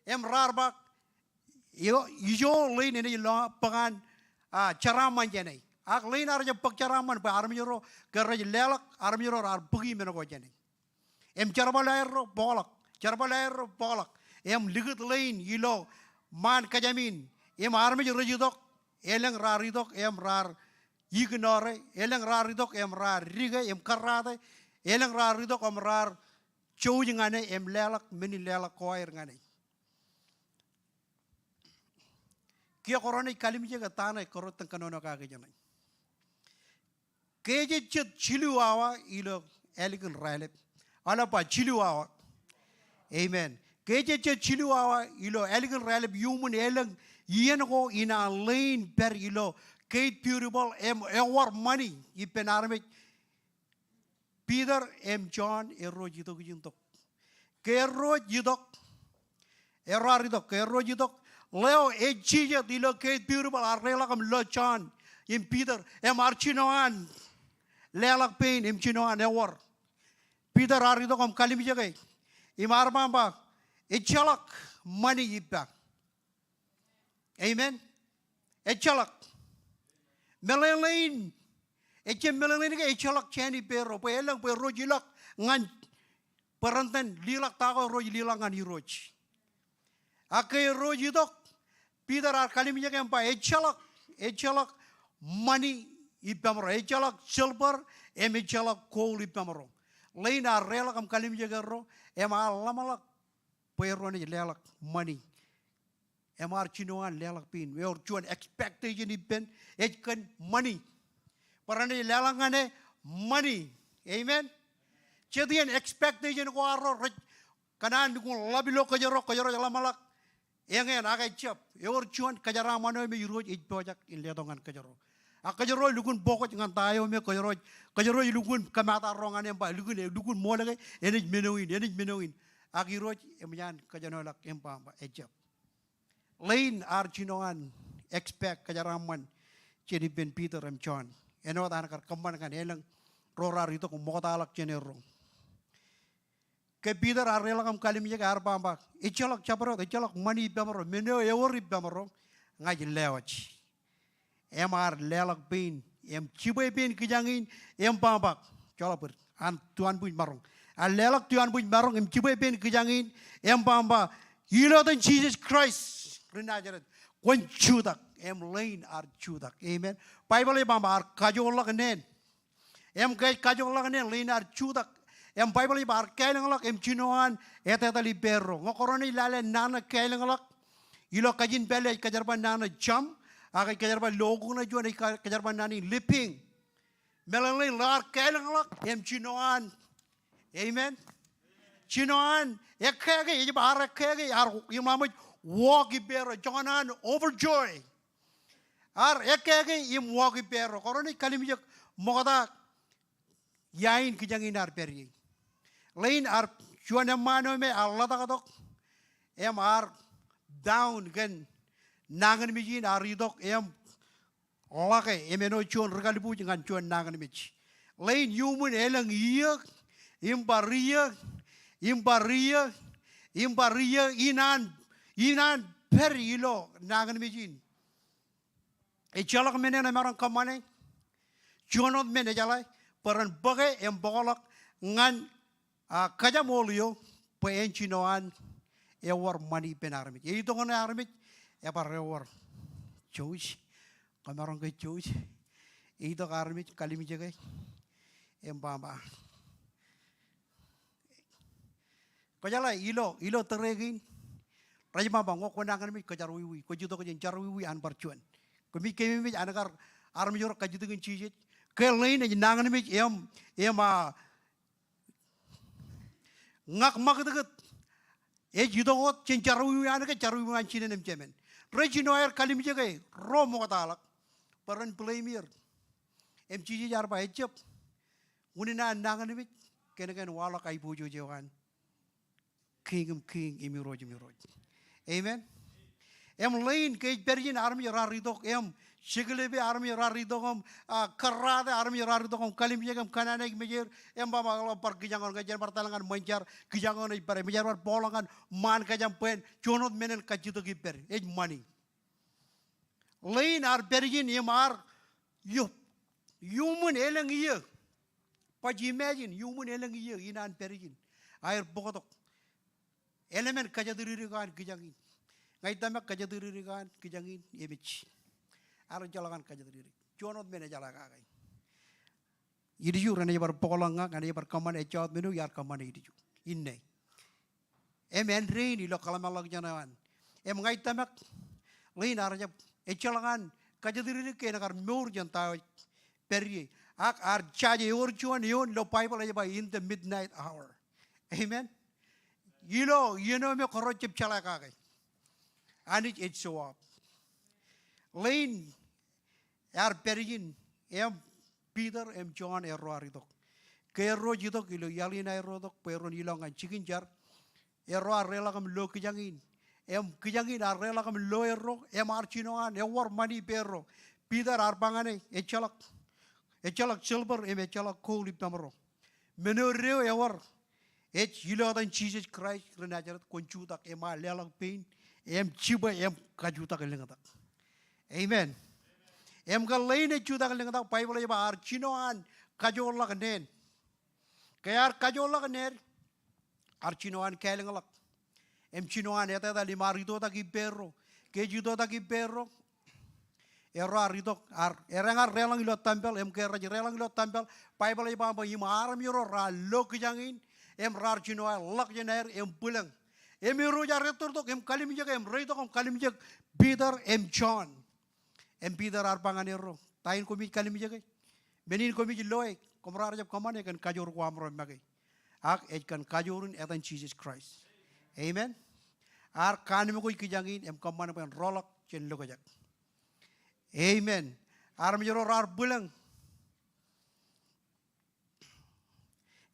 rar bak yo lein ini lo pangan caraman jene ak lain arja pak caraman pa armiro garaj lelak armiro ar bugi meno ko jene charbalairo bolak ligut lain yilo man kajamin armiro rajudok eleng raridok rar ignore eleng raridok rar riga karate eleng raridok rar chowingane lelak meni lelak koir ngane kia korone kalim jaga tanai korotang kanono kage janai keje chet chiluawa ilo elegant ralep ala pa chiluawa amen keje chet chiluawa ilo elegant ralep human elang yengo ina lane per ilo Kate Purable war money ipen arme Peter John ero jidok jintok kero jidok eraridok kero jidok Leo ejija dilo Kate Purable arrela kam lochan Peter archinoan lelak pain chinoan war Peter arido kam kalim jagai mamba echalak money ipa amen echalak melelain melelain ke echalak chani pero pelang pero jilak ngan perantan lilak tago roj lilangan iroj akai roj idok Peter ar kalim jaga empa echalak money ipamro echalak silver em echalak gold ipamro. Lain ar relak am kalim jaga ro em alamalak pero ni lelak money. Em ar chinoan lelak pin. We or chuan expectation ipen kan money. Parani lelangane money. Amen. Jadi an expectation ko aro kanan ko labilo kajaro alamalak. Yang agak cep, orang cuan kajaran mana me yuroj ijbojak iledongan kajaro. Kajaro lukun bokot dengan tayo me kajaro lukun kamata rongan yang ba lukun mo lagi enig menuin. Akiroj emjan kajanolak empa ba ejap. Lain archinoan expect kajaran man jadi Ben Peter em John. Eno tan kar kamban kan elang rorar itu ko motalak jenero. Ke Peter arrela kam kalim jaga arbamba ichalak chapro ichalak mani bamro meno ewori bamro ngaji lewach emar lelak bin em chibai bin kijangin em bambak chalapur an tuan buj marong a lelak tuan buj marong em chibai bin kijangin em bamba ilo dan Jesus Christ renajaret kon chudak em lain ar chudak amen Bible e bamba ar kajolak nen em kajolak nen lain ar chudak em Bible ibar kailangalak em chinoan etetali perro ngokoroni lale nana kailangalak ilo kajin bele kajarban nana jam akai kajarban logo na juan kajarban nani lipping melalui lar kailangalak em chinoan amen chinoan ekege ibar ekege ar imamu walk perro jangan overjoy ar ekege im walk perro koroni kalimijak mogada yain kijangin ar perri Lain ar chuan mano me Allah ta katok em ar down gen nangan mijin ar idok em lake emeno chuan regalibu jangan chuan nangan mij lain yumun elang iya imbaria inan per ilo nangan mijin e chalak menen marang kamane chuanot mene jalai peran bagai em bolak ngan kaja molio pen chinoan ewar mani penarmit ye itu ngone armit e par ewar chouch kamarong ke chouch itu armit kalimi jagai embamba kajala ilo teregin rajma bango konangan mi kajarwi ko juto ko jarwi an barchuan ko mi kemi mi anagar armi jor kajutu ngin chijit ke lain nangan mi em ngak mak dekat judogot cencarwi ane ke carwi mancine nem cemen regino air kalim jagai romo katalak peran playmir em ciji jar ba ecep unina nangan mi ken wala kai bujo jewan king imiroj amen em lain ke perjin army raridok em Shiglebe army raridogom karada army raridogom kalim jegam kanane mejer em baba par gijangon gajar partalangan manjar gijangon pare mejar par polangan man kajam pen chonot menen kajuto giper ej money lain ar perjin em ar human elang iya but imagine human elang iya inan perjin air bokotok element kajadiri kan gijangin ngai tamak kajadiri kan gijangin emich Aro jalakan kaja diri, jonot mene jalaka kai. Idiju rene bar polanga, rene bar kaman echot menu yar kaman idiju. Inne. Rain ilo kalamalak janawan. Ngai tamak lain arja echalakan kaja diri ke nakar mur janta perye. Ak ar chaje orchuan yon lo Bible aja ba in the midnight hour. Amen. You know me korochip chalaka kai. Anich it show up. Lain Yar perjin em Peter em John erro aridok kerro jidok ilo yalina erro dok pero nilongan chikin jar erro arrela kam lo kijangin em kijangin arrela kam lo erro em archinoan ewar mani perro Peter arbangane echalak silver em echalak gold ipamro menoreo ewar yilo dan Jesus Christ renajarat konchutak ema lelak pain em chiba em kajutak lengatak amen em lain chudak lengatak Bible ba archinoan kajolak nen kayar kajolak nen archinoan kalengalak em chinoan eta da limarito ta ki perro ke judo taki perro era ridok erangar relang ilo tampel em ke raji relang ilo tampel bible ai ba yim aram yoro ra lok jangin em rar chino lak jener em pulang em ro jar retur tok em kalim jeg em rei tok em kalim jeg Peter em John em Peter ar panganero tain ko mi kalim jeg benin ko mi loe komrar jab kamane kan kajor ko amro magay ak ej kan kajorun etan Jesus Christ amen ar kanim ko ikijangin em kamane pen rolak chen lokajak amen ar mi joro rar bulang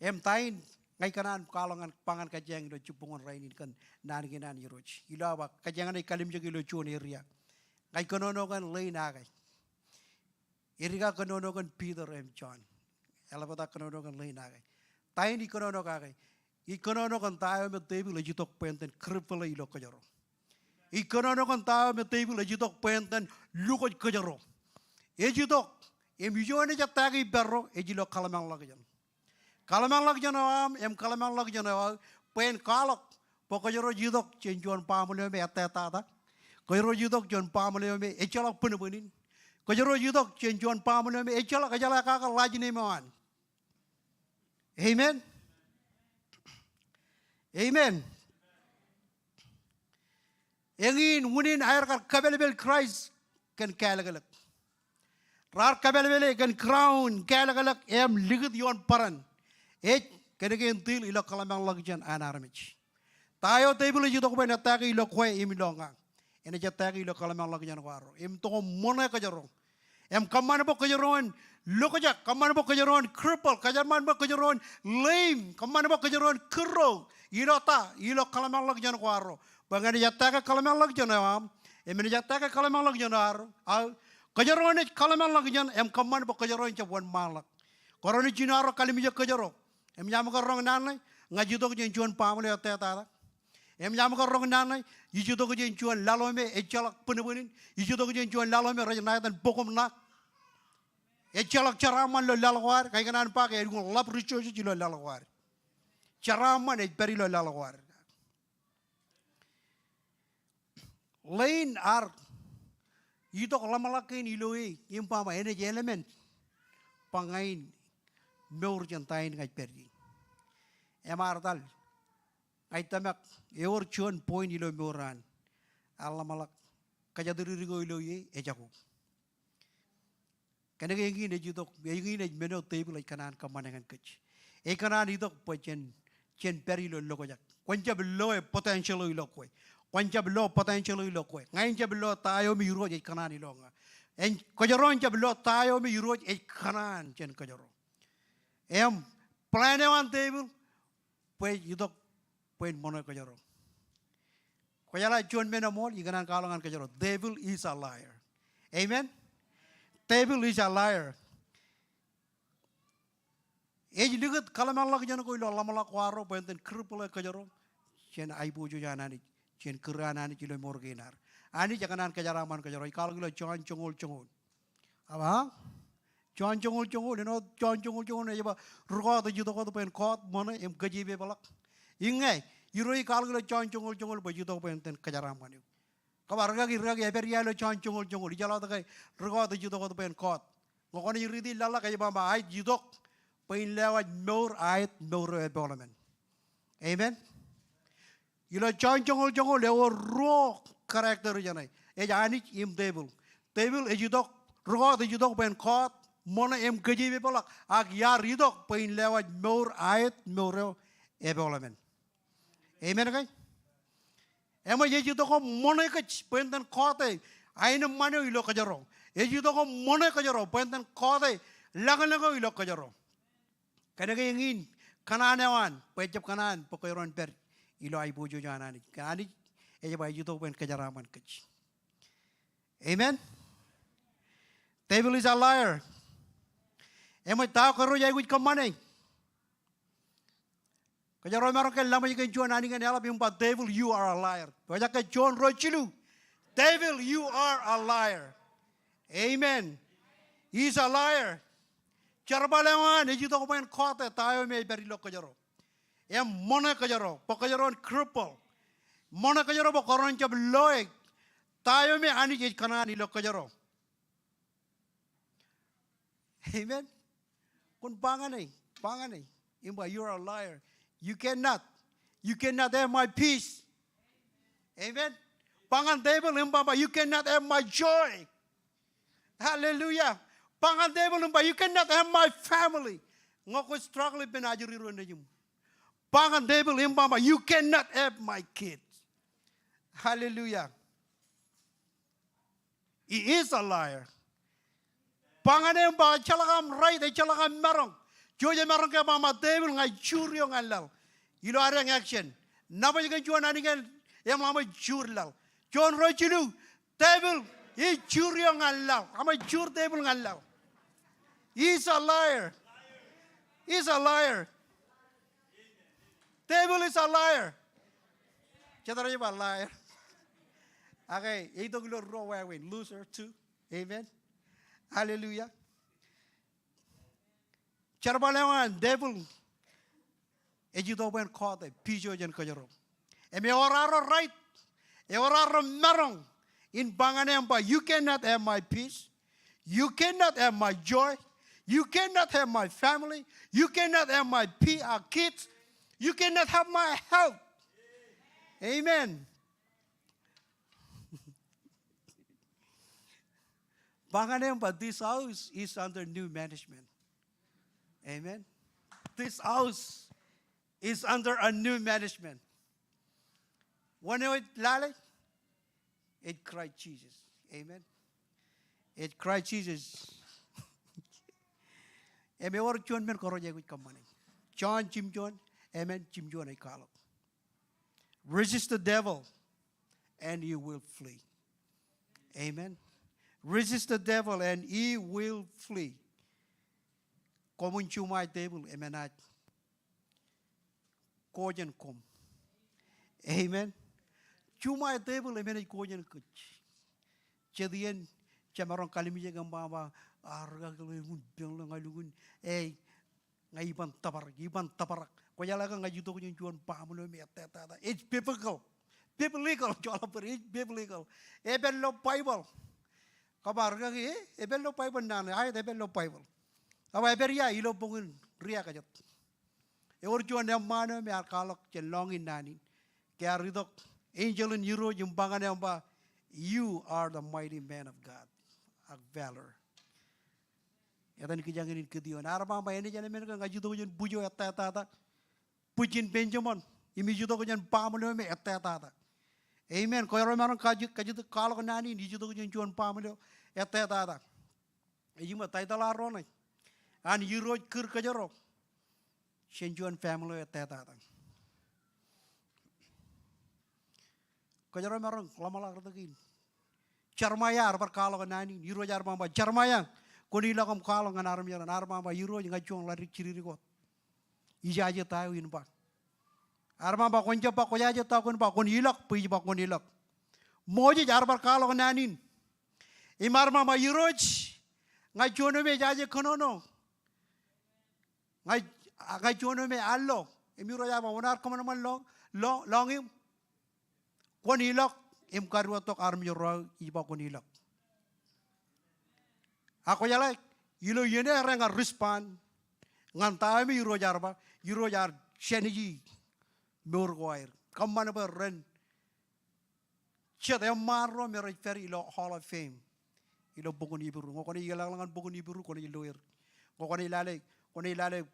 em tain ngai kanan kalangan pangan kajang do cupungon rainin kan nan ginan yiroch ilawa kajangan ai kalim jegi lo chon area ngai konono kan lein agai iriga konono kan Peter em John elabata konono kan lein agai tain ikonono kagai ikonono kan tayo me tebi lo jitok penten kripele ilo kajaro ikonono kan tayo me tebi lo jitok penten luko kajaro e jitok em yone jatagi berro e jilo kalamang lagajan kalamang lag janawam em kalamang lag janawa pen kalok pokojoro jidok cenjuan pamule me ateta ta kojoro jidok jon pamule me echalak punubunin kojoro jidok cenjuan pamule me echalak ajala ka lajine man amen amen engin munin air kar kabelbel Christ kan kalagalak rar kabelbel kan crown kalagalak em ligit yon paran kenegen til ilo kalamang lagjan anaramich tayo table jito ko ben atake ilo kwe imilonga ene jatake ilo kalamang lagjan waro em to mona ka jaro em kamana bo ka jaron lokaja kamana bo ka jaron cripple kajarman bo ka jaron lame kamana bo ka jaron kro ilo kalamang lagjan waro bangane jatake kalamang lagjan am em ne jatake kalamang lagjan waro ka jaron kalamang lagjan em kamana bo ka jaron chabwan malak koroni jinaro kalimija ka jaro em nyam ko rong nanai ngaji to jen chuan pamle ateta em nyam ko rong nanai yiju to jen chuan lalome echalak punubunin yiju to jen chuan lalome rajna tan bokom na echalak charaman lo lalwar kai kanan pa ke ngun lap richo ji lo lalwar charaman e peri lo lalwar lain ar yito lamalakin iloi impama ene element pangain meur jantain ngai pergi emartal ai tamak eor chuan point ilo meuran alamalak kajadiri rigo ilo ye ejaku kanege ngi ne jitok ngi ne meno table kanan kamanangan kech e kanan idok pochen chen peri lo lokojak kwanja below potential ilo kwe kwanja below potential ilo kwe ngai je below tayo mi ro je kanan ilo nga en kojaron je below tayo mi ro e kanan chen kojaro em plan one table pues idok pues mono kajaro kajala John menamol iganan kalangan kajaro devil is a liar amen devil is a liar ej ligat kalamang lag jana ko ilo lamala kwaro penten kripule kajaro chen aibu jo janani chen kuranani kilo morginar ani jakanan kajaraman kajaro kalagilo chon chongol aba John Jongol, John Jongol, Eva, Rod, the Judo Pen Court, Mona, M. Gajibe Balak. Inge, you really calculate John Jongol, but you don't pen Kajaramani. Kavaragi, Ragi, Every John Jongol, Jala the guy, Rod, the Judo Pen Court. When you read the Lala Kayabama, I Judok, Pain Lewa, no, I no rebellion. Amen. You know, John Jongol, they were raw character. Ejanic im table. Table, a Judok, Rod, the Judok Pen Court. Mona em gaji bolak ag ya ridok pain lewa meur ayat meuro evolumen amen kai ema ye jito ko mona ka pentan khote aina mano ilo ka jaro ye jito ko mona ka jaro pentan khote lagan ilo ka jaro kana ga ngin kananewan pejap kanan pokoiron per ilo ai bojo janani kani e ba jito pen ka jaraman kach amen devil is a liar Emoi tao karo jai kuj kamane. Kajaro maro ke lama jikan John ani kan ala bimpa devil you are a liar. Kaja ke John rochilu. Devil you are a liar. Amen. He's a liar. Charbalewan ejito ko pen khote tayo me berilo kajaro. Em mona kajaro, pokajaron cripple. Mona kajaro bo koron jab loek. tayo me ani je kanani lo kajaro. Amen. Kun panganay. Imba, you're a liar. You cannot have my peace. Amen. Pangan devil imba, you cannot have my joy. Hallelujah. Pangan devil imba, you cannot have my family. Ngoko struggle pinajuri ro na yum. Pangan devil imba, you cannot have my kids. Hallelujah. He is a liar. Panganem ba chalagam right ay chalagam merong. Joja merong ka mama devil ngay churyo ngalal. Ilo arang action. Napa yung juan anigan yang mama churlal. John Rochilu devil he churyo ngalal. Ama chur devil ngalal. He's a liar. He's a liar. Devil is a liar. Chadara yung ba liar? Okay, ito gulo ro win loser too. Amen. Hallelujah. Charbalewan devil. Ejudo ben caught a pijo jan kajaro. E me oraro right. E oraro merong. In Banganemba, you cannot have my peace. You cannot have my joy. You cannot have my family. You cannot have my kids. You cannot have my health. Amen. Banganemba, this house is under new management. Amen. This house is under a new management. When it lale, it cried Jesus. Amen. It cried Jesus. Eme or John men koroje kuch kamane. John Jim John. Amen. Jim John ay kalok. Resist the devil, and he will flee. Amen. Resist the devil, and he will flee. Komun chumay devil, emenat. Kojan kom. Amen. Chumay devil, emenat kojan kuch. Chedian chamarong kalimija gambaba arga galun biang ngalugun ngaiban tabarak. Koyala ka ngajuto ko yung juan pamulo mi ateta. It's biblical. Biblical jola per it's biblical. Eben lo Bible. Kabar ka eben lo Bible na ay eben lo Bible. Aba eberia ilo pungin ria kajat. Or juan yang mana mi alkalok chelongin nani. Kaya ridok angel in Euro yung bangan yang ba. You are the mighty man of God, of valor. Yatan kijangin kedion. Arama ba ini jalan mereka ngajuto ko yung bujo ateta. Pujin Benjamin, imijudo ko yan pamulo me eteta. Amen. Kaya meron kajuto kalo ko nani, imijudo ko yan juan pamulo eteta. Ejima tayo laro na. An Euro kir kajaro. Shen juan family eteta. Kajaro meron lama lagi. Charmaya arbar kalo ko nani, Euro jar mamba charmaya. Kunila kam kalo nganaram yaran arma ba Euro yung ngajuang lari ciri ko. Ija aja tahu ini pak. Arma pak konja pak koya aja tahu pak kon ilak, pergi pak kon ilak. Moje jar bar kalau nanin. Imar mama Euroj, ngai jono me jaje konono. Ngai jono me allo. Imiro ya ma onar kamana man longim. Kon ilak, im karwa tok arm yoro iba kon ilak. Ako yalai, ilo yene renga respond. Ngan tayo mi Euro jar sheniji murgoir kamana ba ren chet marro me refer ilo Hall of Fame ilo bugun iburu ngo kono igalangan bugun iburu kono iloir ngo kono ilale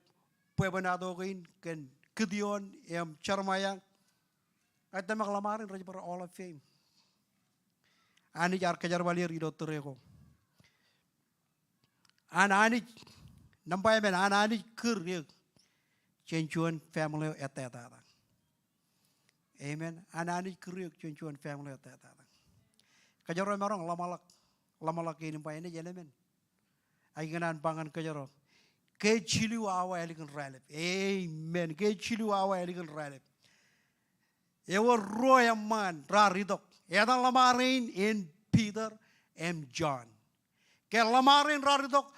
puebanado kin ken Gideon em charmaya at maklamarin raja para Hall of Fame ani jar kajar balir ilo terego ani Nampai men anani kerja cencuan family eteta. Amen. Anani kerja cencuan family eteta. Kajaro merong lamalak ini nampai ini jalan men. Aiganan pangan kajaro. Ke cilu awa elikan ralep. Amen. Ke cilu awa elikan ralep. Ewa roya man raridok. Edan lamarin in Peter and John. Ke lamarin raridok.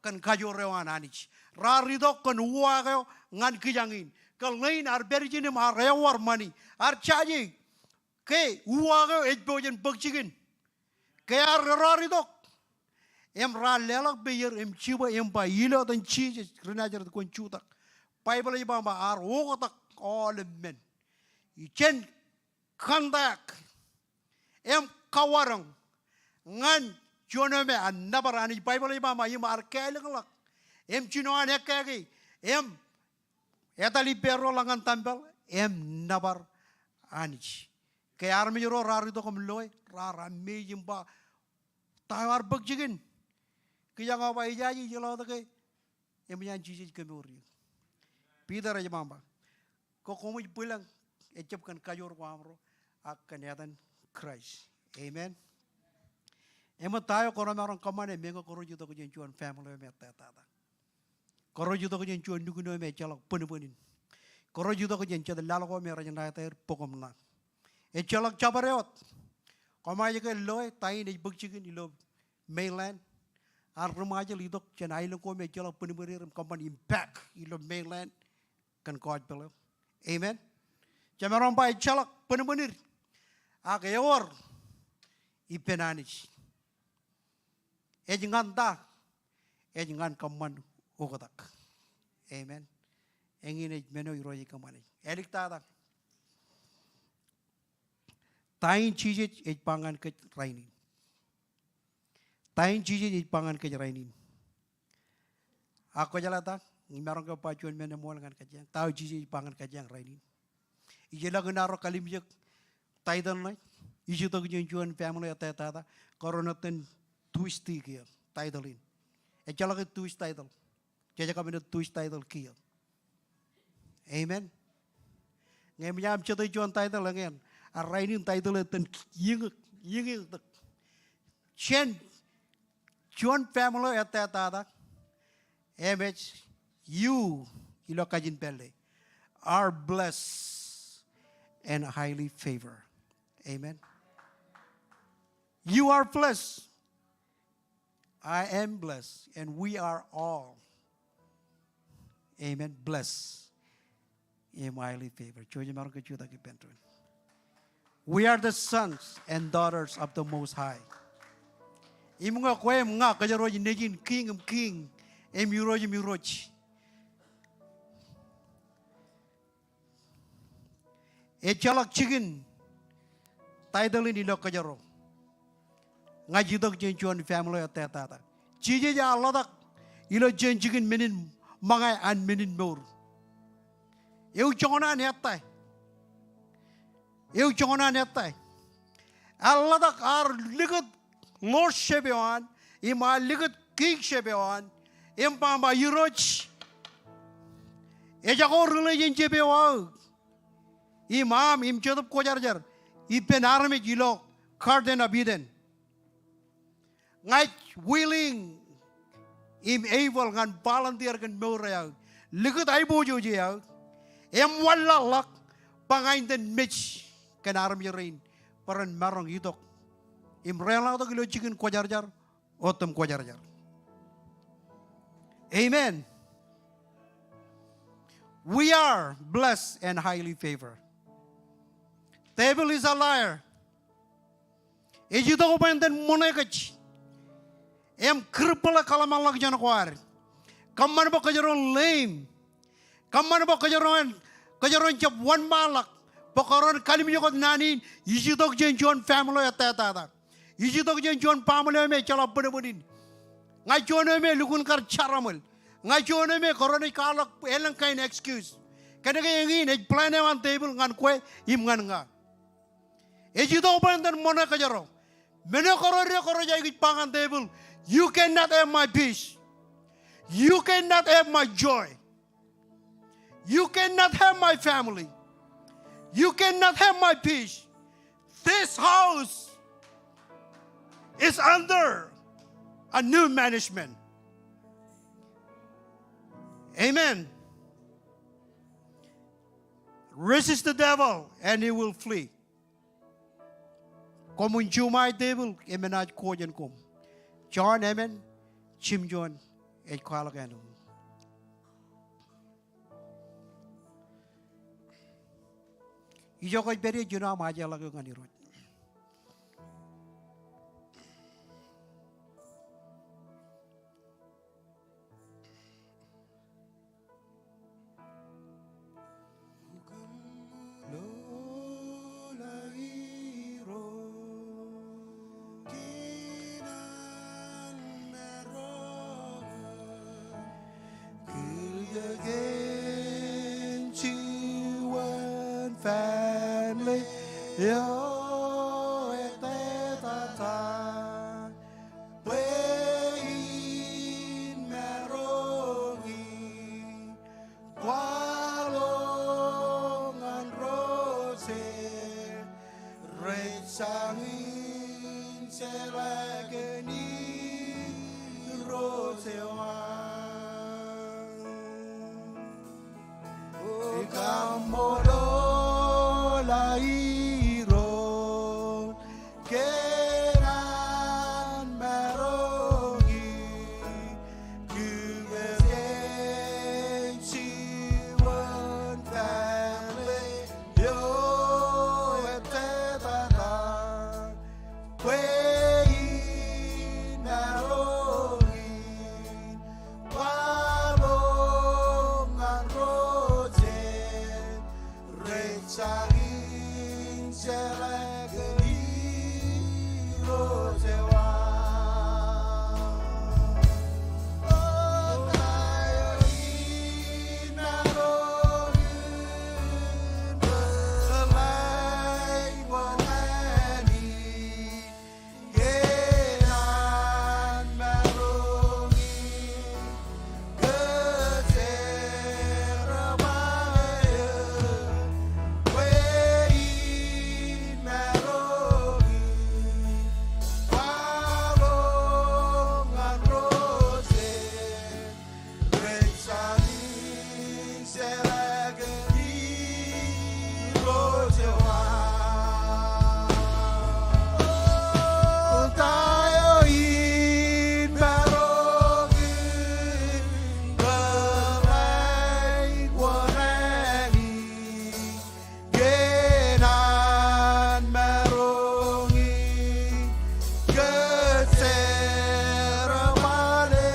Kan kajo rewan anich rarido kan uwa ngan kijangin kan lain ar berjine ma rewar mani ar chaji ke uwaga ejbojen bagchigin kaya rari dok em ra lelak beyer em chiba em ba yilo dan chi renajer kon chutak bible ba ma ar wogotak all men ichen kandak em kawarang ngan jonome an nabarani bible ba ma yim ar kelak em chino an ekagi em etali perro langan tambal em nabar anich ke armi ro rari to kom loy rara me yimba tawar bagjigin kaya nga ba ijaji jelo to ke em yan jiji ke mori pidara jamba ko komu pulang echep kan kayor ko amro akan yadan Christ amen emo tayo ko ramang kamane mengo ko roju to ko jenchuan family me tata ko roju to ko jenchuan duguno me chalok punupunin ko roju to ko jencha lalo ko me rajana ter pokom na e chalok chabareot kamaje ke loy tai ni bugchigin ilo mainland ar remaja lidok chen ailo ko me chalok punupunin company impact ilo mainland kan God below amen chamaron pa chalok punupunin akayor ipenanich ejingan ta ejingan kaman ugotak amen engine meno iroji kamani elik ta tain chije ej pangan ke raini tain chije ej pangan ke raini ako jalata ngimarong ka pachuan meno mo langan kajang tao chije ej pangan kajang raini ijela gnaro kalimjek taidan nai isu to juan family atata koronaten twisty kia title in echala ke twist title jaja kami twist title kia amen ngem yam chete juan title langen arainin title ten ying chen juan family atata mh you ilo kajin pele are blessed and highly favored amen you are blessed I am blessed, and we are all, amen, blessed in highly favored. We are the sons and daughters of the Most High. Imunga kwe mga kajaroji nejin king of king, emiroji miroji. Echalak chicken, title in ilo kajaro. Ngajidok jenchuan family atata chije ja aladak ilo jenjigin minin mangai an minin mor eu chona netai aladak ar ligat lord shebewan ima ligat king shebewan impamba yuroch ejagor religion shebewa imam im chodop kojarjar ipen arme gilo karden abiden ngai willing im able ngan volunteer kan moraya ligut ai bojo je ya em wala lak pangain den mitch kan aram yerin paran marong idok im rela to kilo chicken kojarjar otom kojarjar amen we are blessed and highly favored devil is a liar ejito ko penten monekach em kripala kalamalak jana kwar kaman ba kajaron lame kaman ba kajaron jab one malak pakaron kalim yokot nani isidok jenjon family atata isidok jenjon family me chala benebunin ngai jone me lukun kar charamul ngai jone me koroni kalak elang kain excuse kada ke ngin e plan e on table ngan kwe im ngan nga isidok bandan mona kajaro meno koro jai pangan table. You cannot have my peace. You cannot have my joy. You cannot have my family. You cannot have my peace. This house is under a new management. Amen. Resist the devil and he will flee. Komun chumai devil emenaj kojan kom. John amen. Chim John et kwalagano. Ijo ko beri juna maja lagi ngani roj. Family, yo eteta Wein merogi Walongan rose Retsangin selageni rosewan Ikamodo lairo keran merogi kubesen siwan family yo eteta wein merogi walongan rose Retsangin selageni rosewan Oh tayo inarogin Selai wanani Genan merongi Keseremaya Wein merogi Walongan rose Retsangin selageni rosewan Oh tayo in merogi Belai wanani Genan merongi keseremane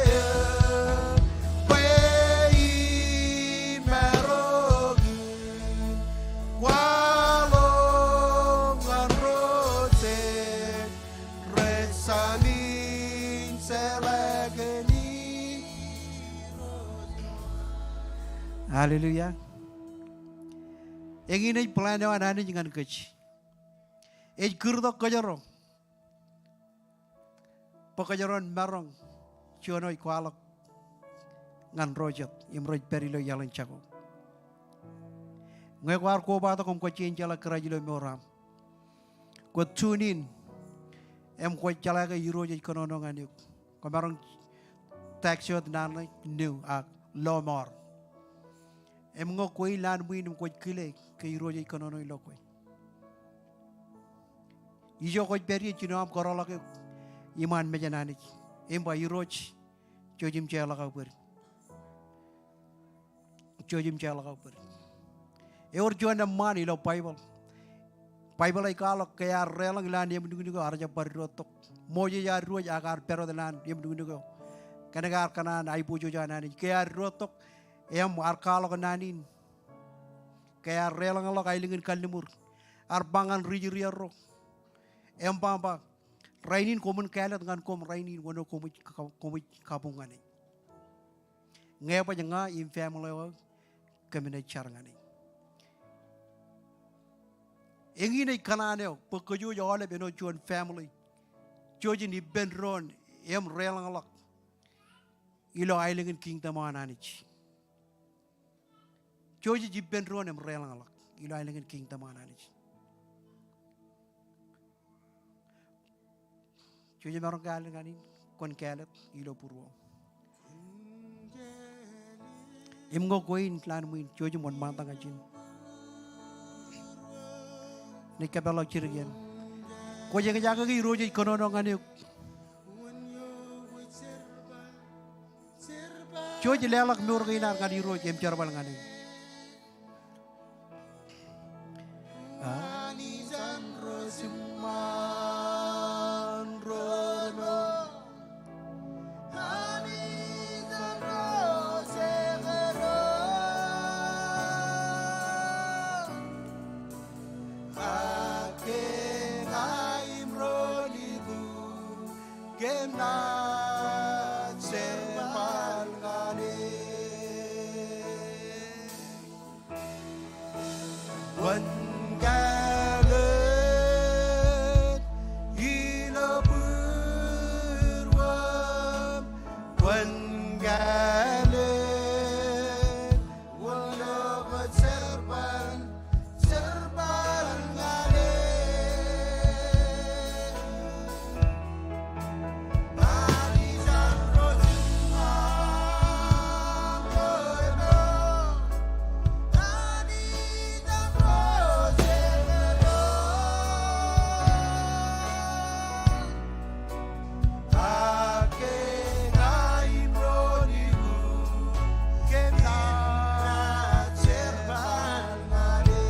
Wein merogi walongan rose Retsangin selageni Haleluya. Yang ini pelayanan ani jangan kecil. Kurdo kajaro. Pakajaron marong. Ciono ikualok. Ngan rojat. Imroj perilo yalan cako. Ngewar ko bato kom ko cincala kerajilo meoram. Ko tunin. Em ko cala ka iroja ikonono ngani. Ko marong taxiot nanay new lomor. Em ngo koi lan buin ko kile ke iroja ikonono ilokoi. Ijo ko beri chinam korola ke iman mejanani. Em ba iroj jojim chala ka ber. Jojim chala ka ber. Eor juana man ilo Bible. Bible ay kalok kaya relang lan yem dungu arja barrotok. Moje ya ruoj agar pero de lan yem dungu. Kanagar kanan ay pujo janani kaya rotok em arkalo kananin. Kaya relang lo kailingin kalimur. Arbangan rijiriaro. Em pamba rainin komun kaya dengan kom rainin wono komu kabungani. Ngapa janga im family wa kemene charngani. Engi nei kanane pekojo jole beno chuan family. Joji ni benron em relang lo. Ilo ailingin kingdom ananich. Joji ji benron em relang lo. Ilo ailingin kingdom ananich. Joji marong galing ganin kon kalat ilo purwo. Imgo koin plan muin joji mon mantang ajin. Ni kabalo chirigen. Ko jaga jaga ki roji konono ngani. Joji lelak nur ginar ngani roji em charbal ngani. quần ga lớn ilo bươn quâm quần ga lớn walau berserban ngale Alizan rozimam goyno Alizan rozimam Ake ngaim roniku Kemina serban ngale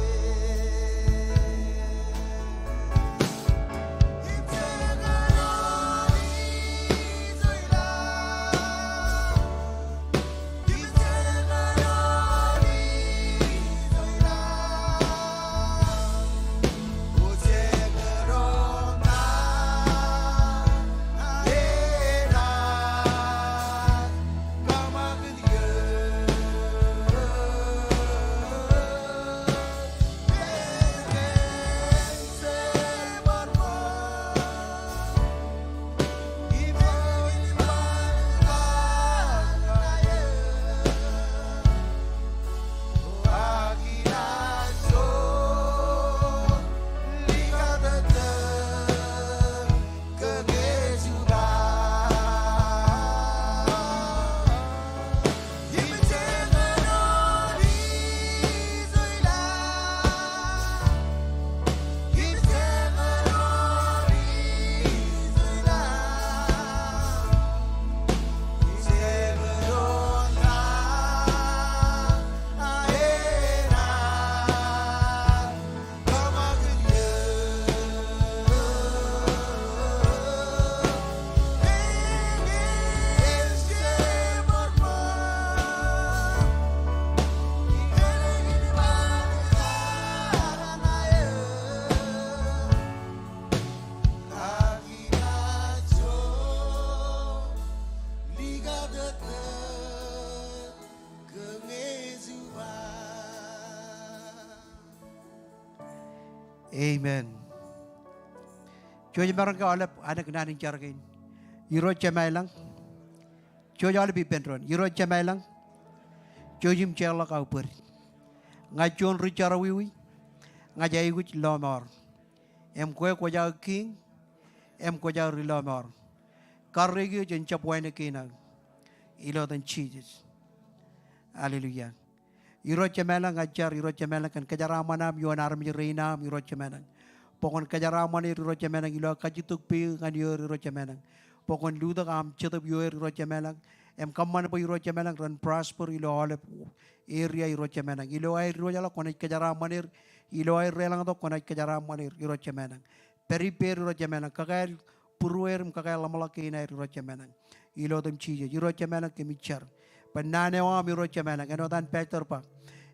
Amen. Chúa cho mereka oleh anak kenanin jargain. Iro cemailang. Chúa oleh bipendron. Iro cemailang. Chúa jim cela kau per. Ngajon ricara wiwi. Ngajai wich lomor. Em kue koja king. Em koja rilomor. Karregi jen capuai kina. Ilo dan cheese. Hallelujah. Iro cemailang ajar. Iro cemailang kan kejaramanam. Yuan armi reinam. Iro cemailang. Pokon kajaraman iro cemenang ilo kajituk pi ngan iro cemenang. Pokon ludak am cetup iro cemenang. Em kamman po iro cemenang ran prosper ilo oleh area iro cemenang. Ilo ay iro jala konai kajaraman ilo ay relang to konai kajaraman iro cemenang. Periper iro cemenang kakail puruer kakail lamalaki ina iro cemenang. Ilo dem chije iro cemenang kemichar. Panane wam iro cemenang eno dan Peter pa.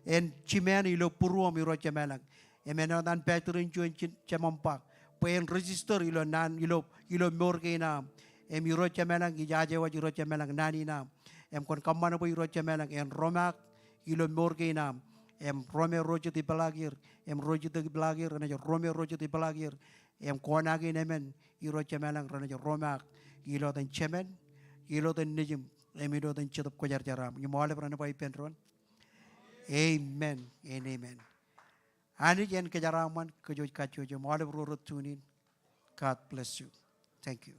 En cimen ilo puruam iro cemenang. Emeno dan Petrin juan cemampak. Pen register ilo nan ilo morke na. Em iro cemenang ijaje wa iro cemenang nani na. Em kon kamana po iro cemenang en romak ilo morke na. Em rome rojo di pelagir. Em rojo di pelagir na rome rojo di pelagir. Em konagi nemen iro cemenang na romak ilo dan cemen ilo dan nejim. Em ilo dan cetup kojar jaram. Yumole prana pa ipendron. Amen and amen. Ani jen kejaraman kejoj kacu je malu berurut tunin. God bless you. Thank you.